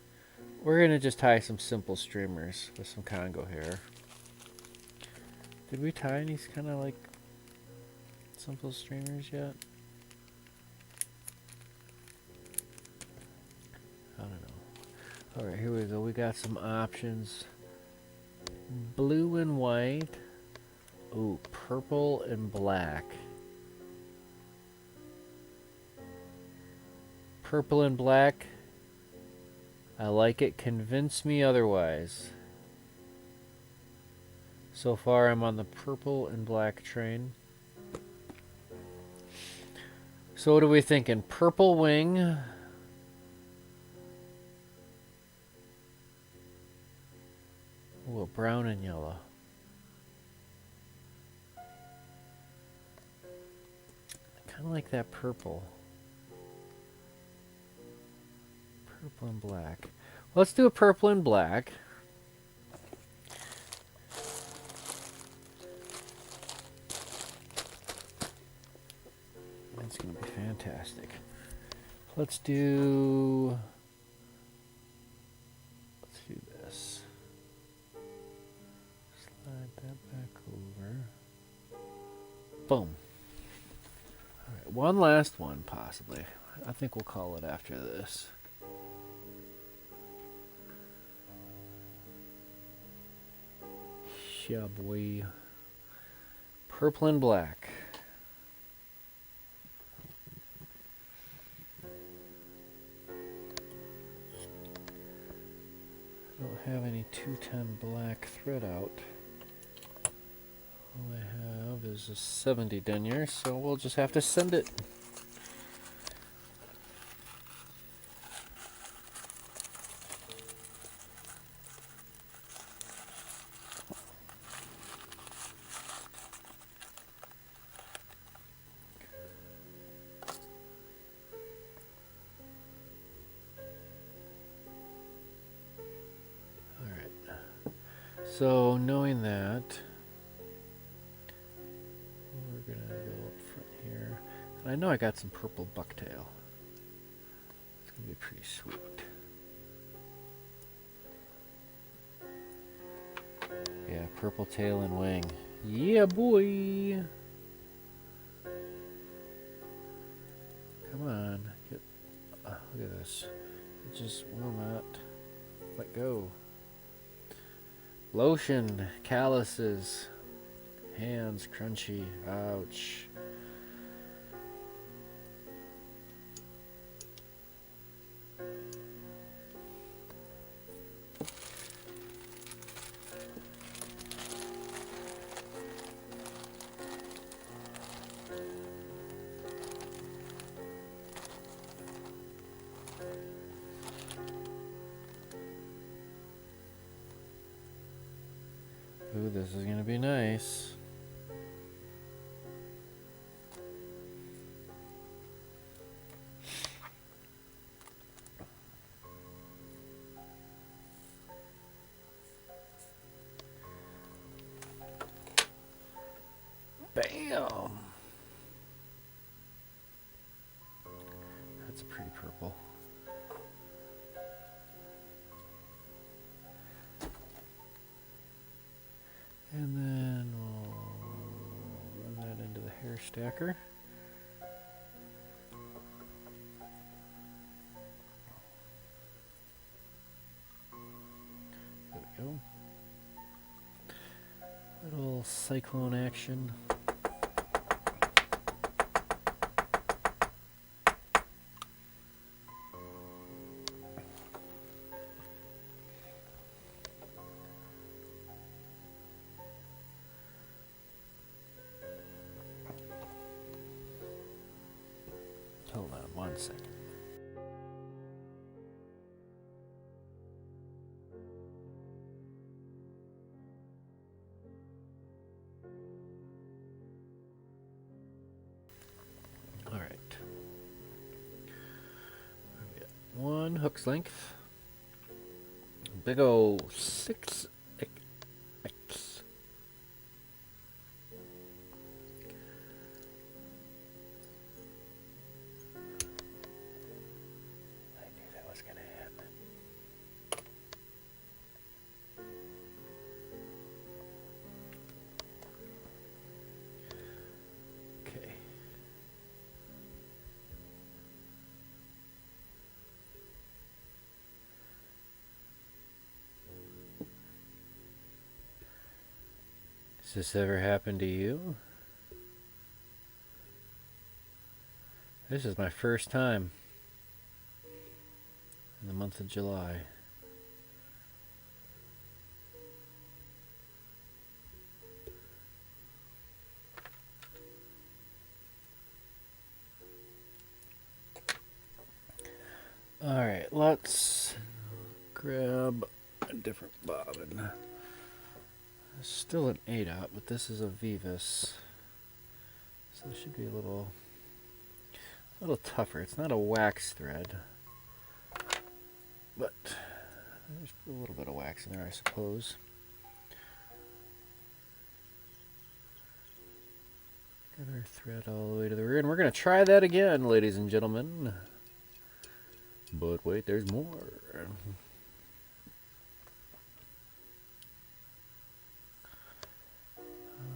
We're gonna just tie some simple streamers with some Congo hair. Did we tie any kind of like simple streamers yet? I don't know. All right, here we go. We got some options. Blue and white. Ooh, purple and black. Purple and black. I like it. Convince me otherwise. So far, I'm on the purple and black train. So what are we thinking? Purple wing. Ooh, brown and yellow. Kind of like that purple. Purple and black. Let's do a purple and black. That's going to be fantastic. Let's do this. Slide that back over. Boom. All right, one last one, possibly. I think we'll call it after this. Yeah, boy. Purple and black. I don't have any 210 black thread out. All I have is a 70 denier, so we'll just have to send it. So, knowing that, we're going to go up front here. And I know I got some purple bucktail. It's going to be pretty sweet. Yeah, purple tail and wing. Yeah, boy! Come on. Look at this. It just will not let go. Lotion, calluses, hands crunchy, ouch. Ooh, this is gonna be nice. Bam! That's a pretty purple. And then we'll run that into the hair stacker. There we go. Little cyclone action. Hold on 1 second. All right. We got 1 hook's length. Big ol' 6X. Has this ever happened to you? This is my first time in the month of July. Alright, let's grab a different bobbin. It's still an 8-aught, but this is a Vivus. So it should be a little tougher. It's not a wax thread, but there's a little bit of wax in there, I suppose. Got our thread all the way to the rear, and we're going to try that again, ladies and gentlemen. But wait, there's more.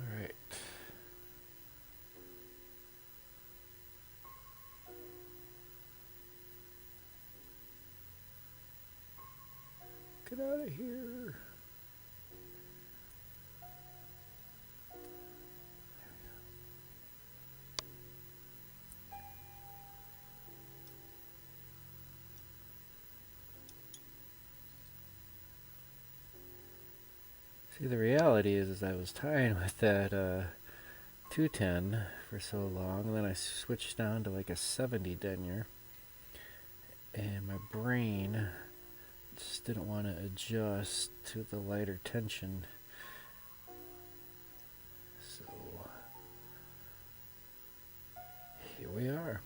Alright. Get out of here. See, the reality is I was tying with that 210 for so long, and then I switched down to like a 70 denier, and my brain just didn't want to adjust to the lighter tension. So here we are.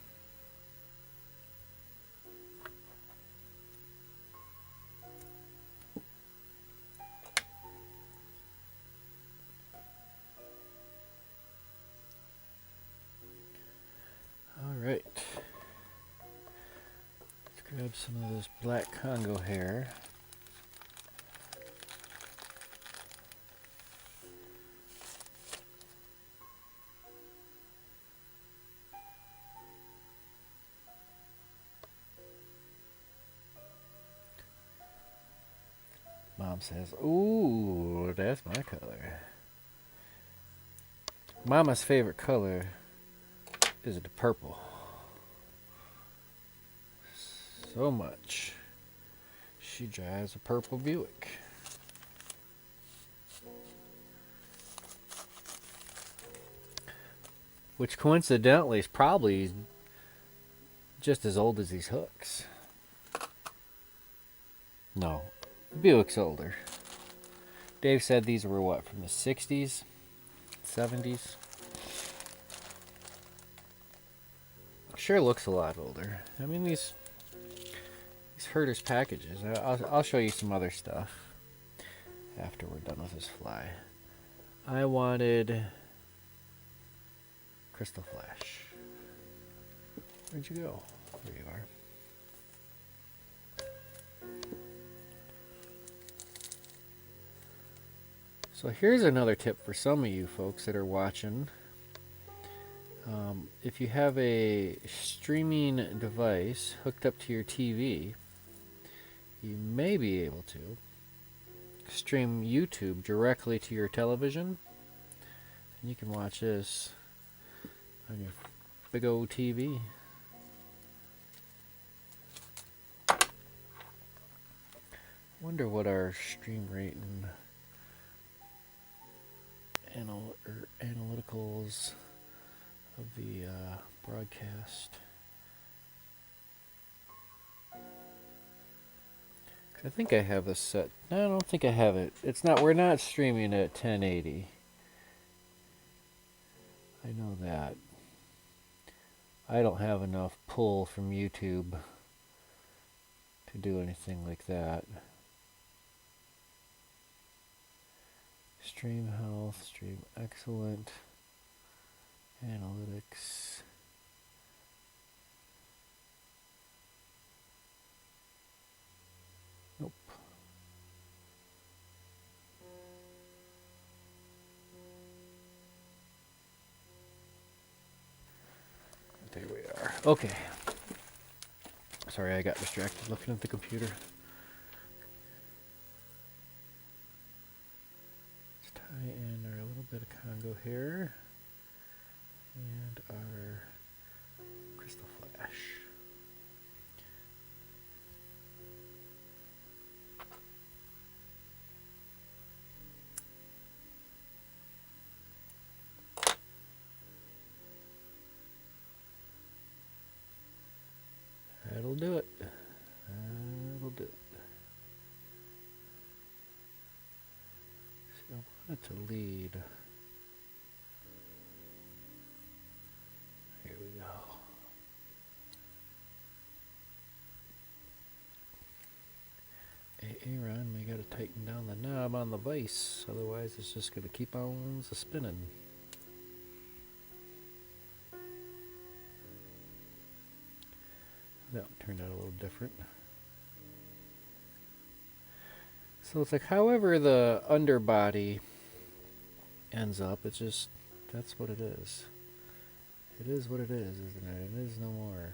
Alright. Let's grab some of this black Congo hair. Mom says, ooh, that's my color. Mama's favorite color is the purple. So much. She drives a purple Buick. Which coincidentally is probably just as old as these hooks. No, Buick's older. Dave said these were what, from the 60s, 70s? Sure looks a lot older. I mean, these herders packages. I'll show you some other stuff after we're done with this fly. I wanted Crystal Flash. Where'd you go? There you are. So here's another tip for some of you folks that are watching. If you have a streaming device hooked up to your TV, you may be able to stream YouTube directly to your television, and you can watch this on your big old TV. Wonder what our stream rate and analyticals of the broadcast. I think I have this set. No, I don't think I have it. It's not. We're not streaming at 1080. I know that. I don't have enough pull from YouTube to do anything like that. Stream health, stream excellent, analytics. Nope. There we are. Okay. Sorry, I got distracted looking at the computer. Let's tie in our little bit of Congo here and our Crystal Flash. That'll do it. That'll do it. So I wanted to lead. Here we go. Aaron, we gotta tighten down the knob on the vise, otherwise it's just gonna keep on spinning. That turned out a little different. So it's like however the underbody ends up, it's just, that's what it is. It is what it is, isn't it? It is no more.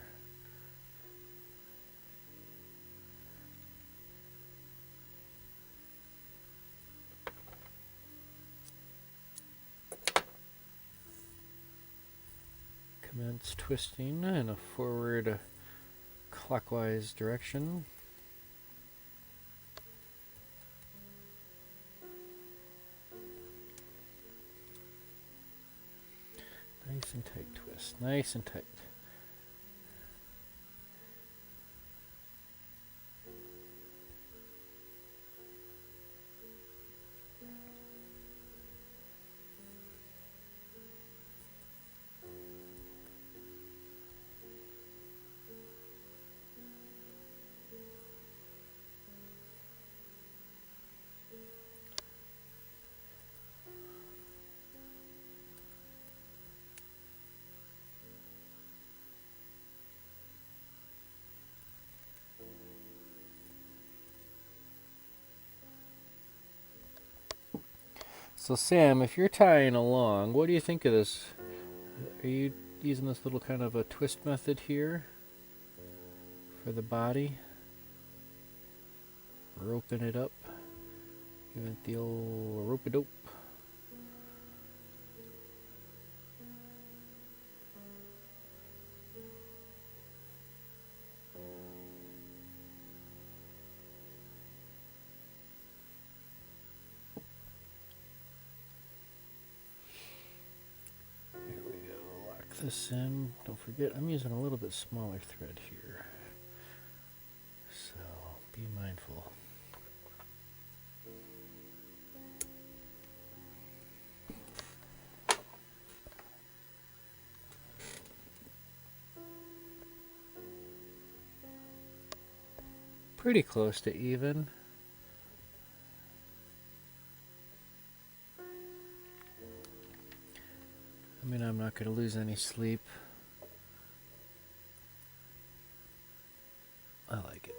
Commence twisting in a forward clockwise direction. Nice and tight twist, nice and tight. So Sam, if you're tying along, what do you think of this? Are you using this little kind of a twist method here for the body? Roping it up, giving it the old rope-a-dope. This in. Don't forget, I'm using a little bit smaller thread here, so be mindful. pretty close to even. I mean, I'm not going to lose any sleep. I like it.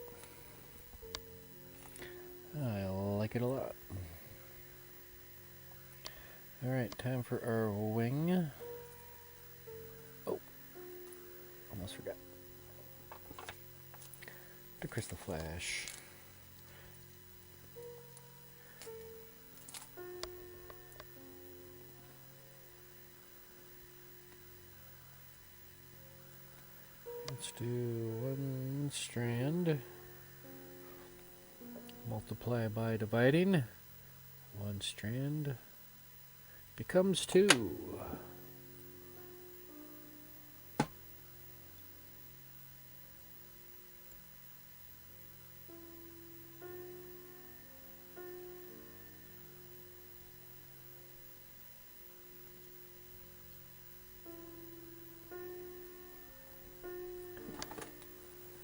I like it a lot. Alright, time for our wing. Oh, almost forgot. The crystal flash. Let's do one strand. Multiply by dividing. One strand becomes 2.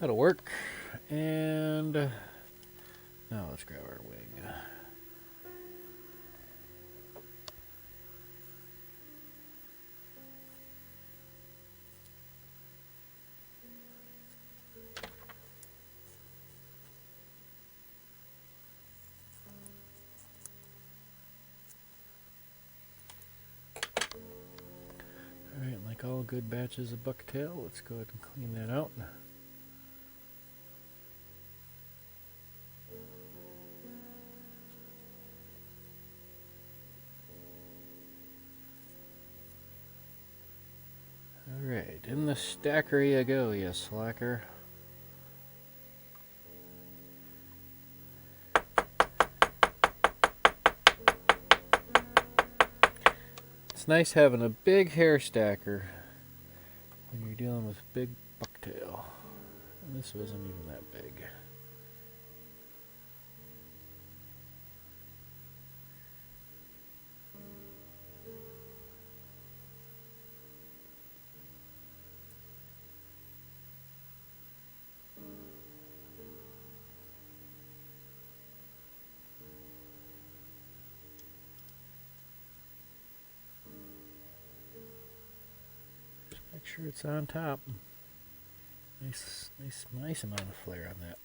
That'll work. And now let's grab our wing. Alright, like all good batches of bucktail, let's go ahead and clean that out. Alright, in the stacker you go, you slacker. It's nice having a big hair stacker when you're dealing with big bucktail. And this wasn't even that big. Make sure it's on top. Nice amount of flare on that.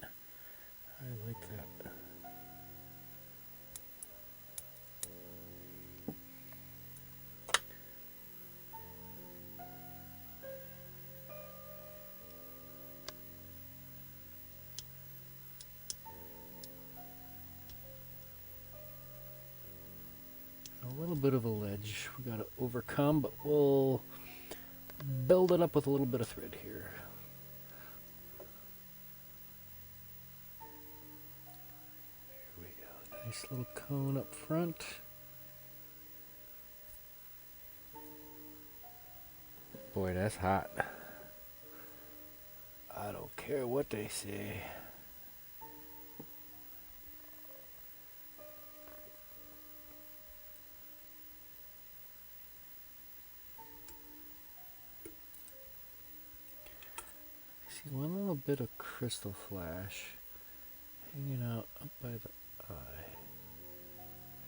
I like that. A little bit of a ledge we gotta overcome, but we'll build it up with a little bit of thread here. Here we go. Nice little cone up front. Boy, that's hot. I don't care what they say. See one little bit of crystal flash hanging out up by the eye.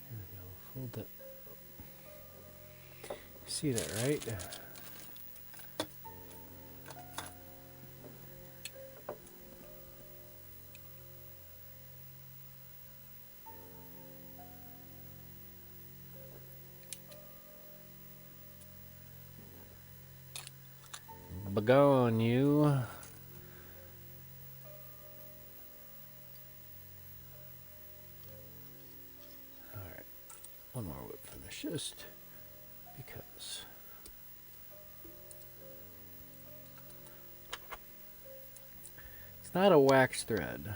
Here we go. Fold that up. See that, right? Begone, you. Alright, one more whip finish, just because. It's not a wax thread.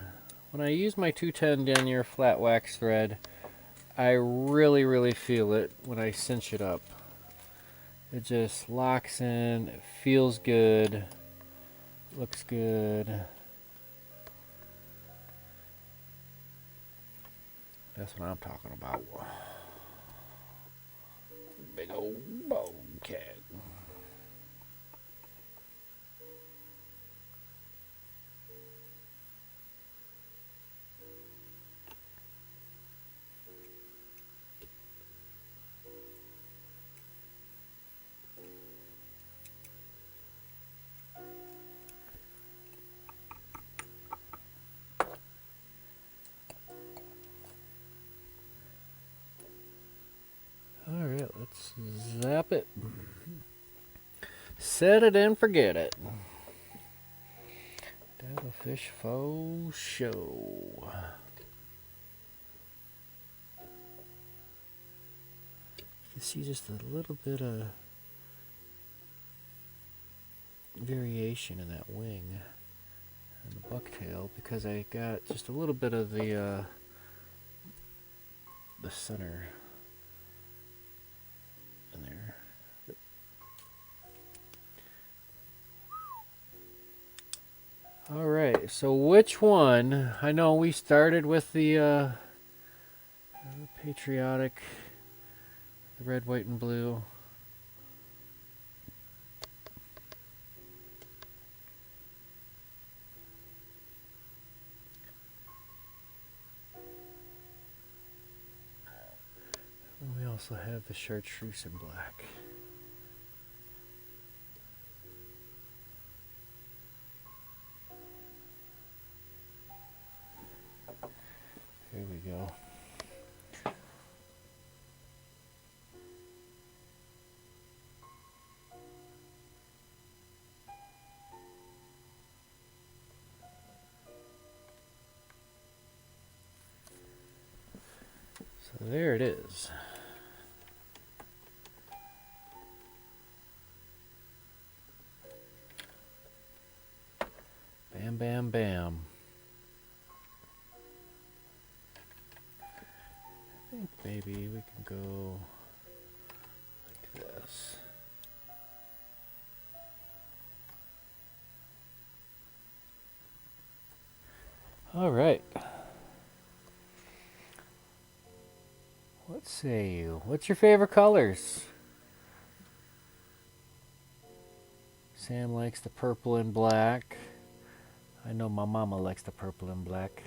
When I use my 210 denier flat wax thread, I really feel it when I cinch it up. It just locks in, it feels good, looks good. That's what I'm talking about. Big old bobcat. drop it. Set it and forget it. Devilfish faux show. You see just a little bit of variation in that wing and the bucktail because I got just a little bit of the center in there. All right, so which one? I know we started with the patriotic, the red, white, and blue. And we also have the chartreuse in black. Here we go. So there it is. Bam, bam, bam. I think maybe we can go like this. All right. What say you? What's your favorite colors? Sam likes the purple and black. I know my mama likes the purple and black.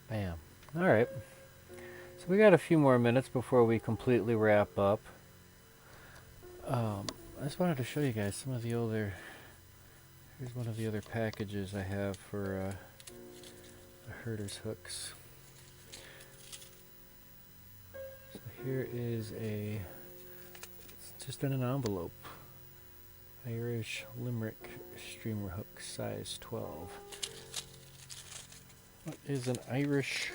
Bam. All right. So we got a few more minutes before we completely wrap up. I just wanted to show you guys some of the older. Here's one of the other packages I have for herder's hooks. So here is it's just in an envelope. Irish Limerick streamer hook, size 12. What is an Irish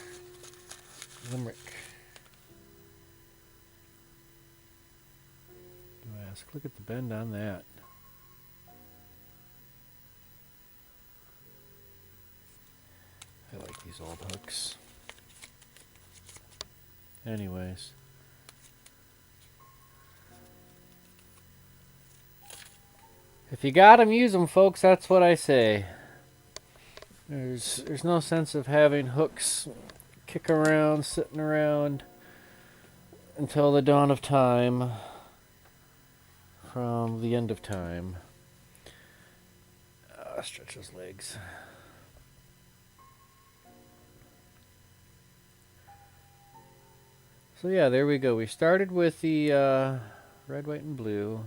Limerick? You ask. Look at the bend on that. I like these old hooks. Anyways. If you got 'em, use 'em, folks. That's what I say. There's no sense of having hooks kick around, sitting around until the dawn of time from the end of time. Stretch those legs. So yeah, there we go. We started with the red, white, and blue.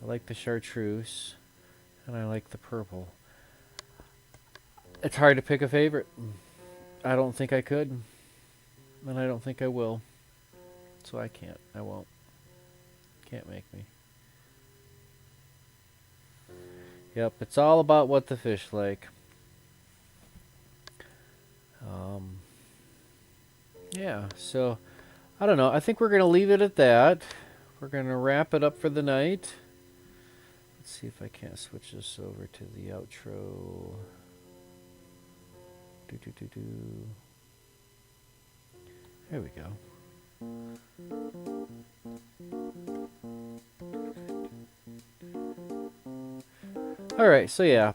I like the chartreuse, and I like the purple. It's hard to pick a favorite. I don't think I could, and I don't think I will. So I can't. I won't. Can't make me. Yep, it's all about what the fish like. Yeah, so I don't know. I think we're going to leave it at that. We're going to wrap it up for the night. Let's see if I can't switch this over to the outro. There we go. Alright, so yeah.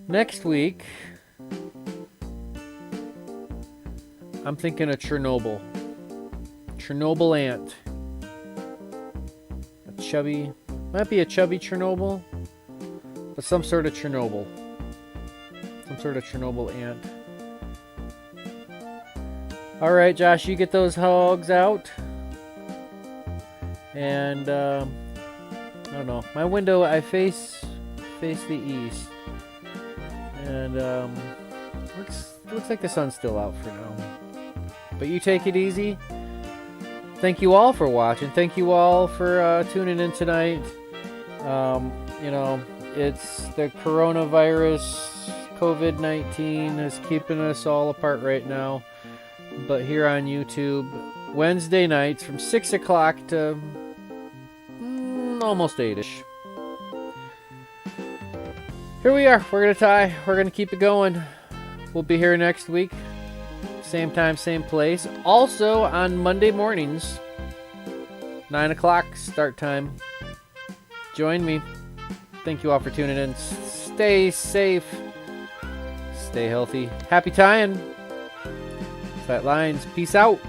Next week, I'm thinking of Chernobyl. Chernobyl ant. A chubby, might be a chubby Chernobyl, but some sort of Chernobyl. Some sort of Chernobyl ant. All right, Josh, you get those hogs out. And I don't know. My window, I face the east, and looks like the sun's still out for now. But you take it easy. Thank you all for watching. Thank you all for tuning in tonight. You know, it's the coronavirus, COVID-19 is keeping us all apart right now. But here on YouTube, Wednesday nights from 6 o'clock to almost 8ish. Here we are. We're going to tie. We're going to keep it going. We'll be here next week. Same time, same place. Also on Monday mornings, 9 o'clock start time. Join me. Thank you all for tuning in. Stay safe. Stay healthy. Happy tying. Flat lines. Peace out.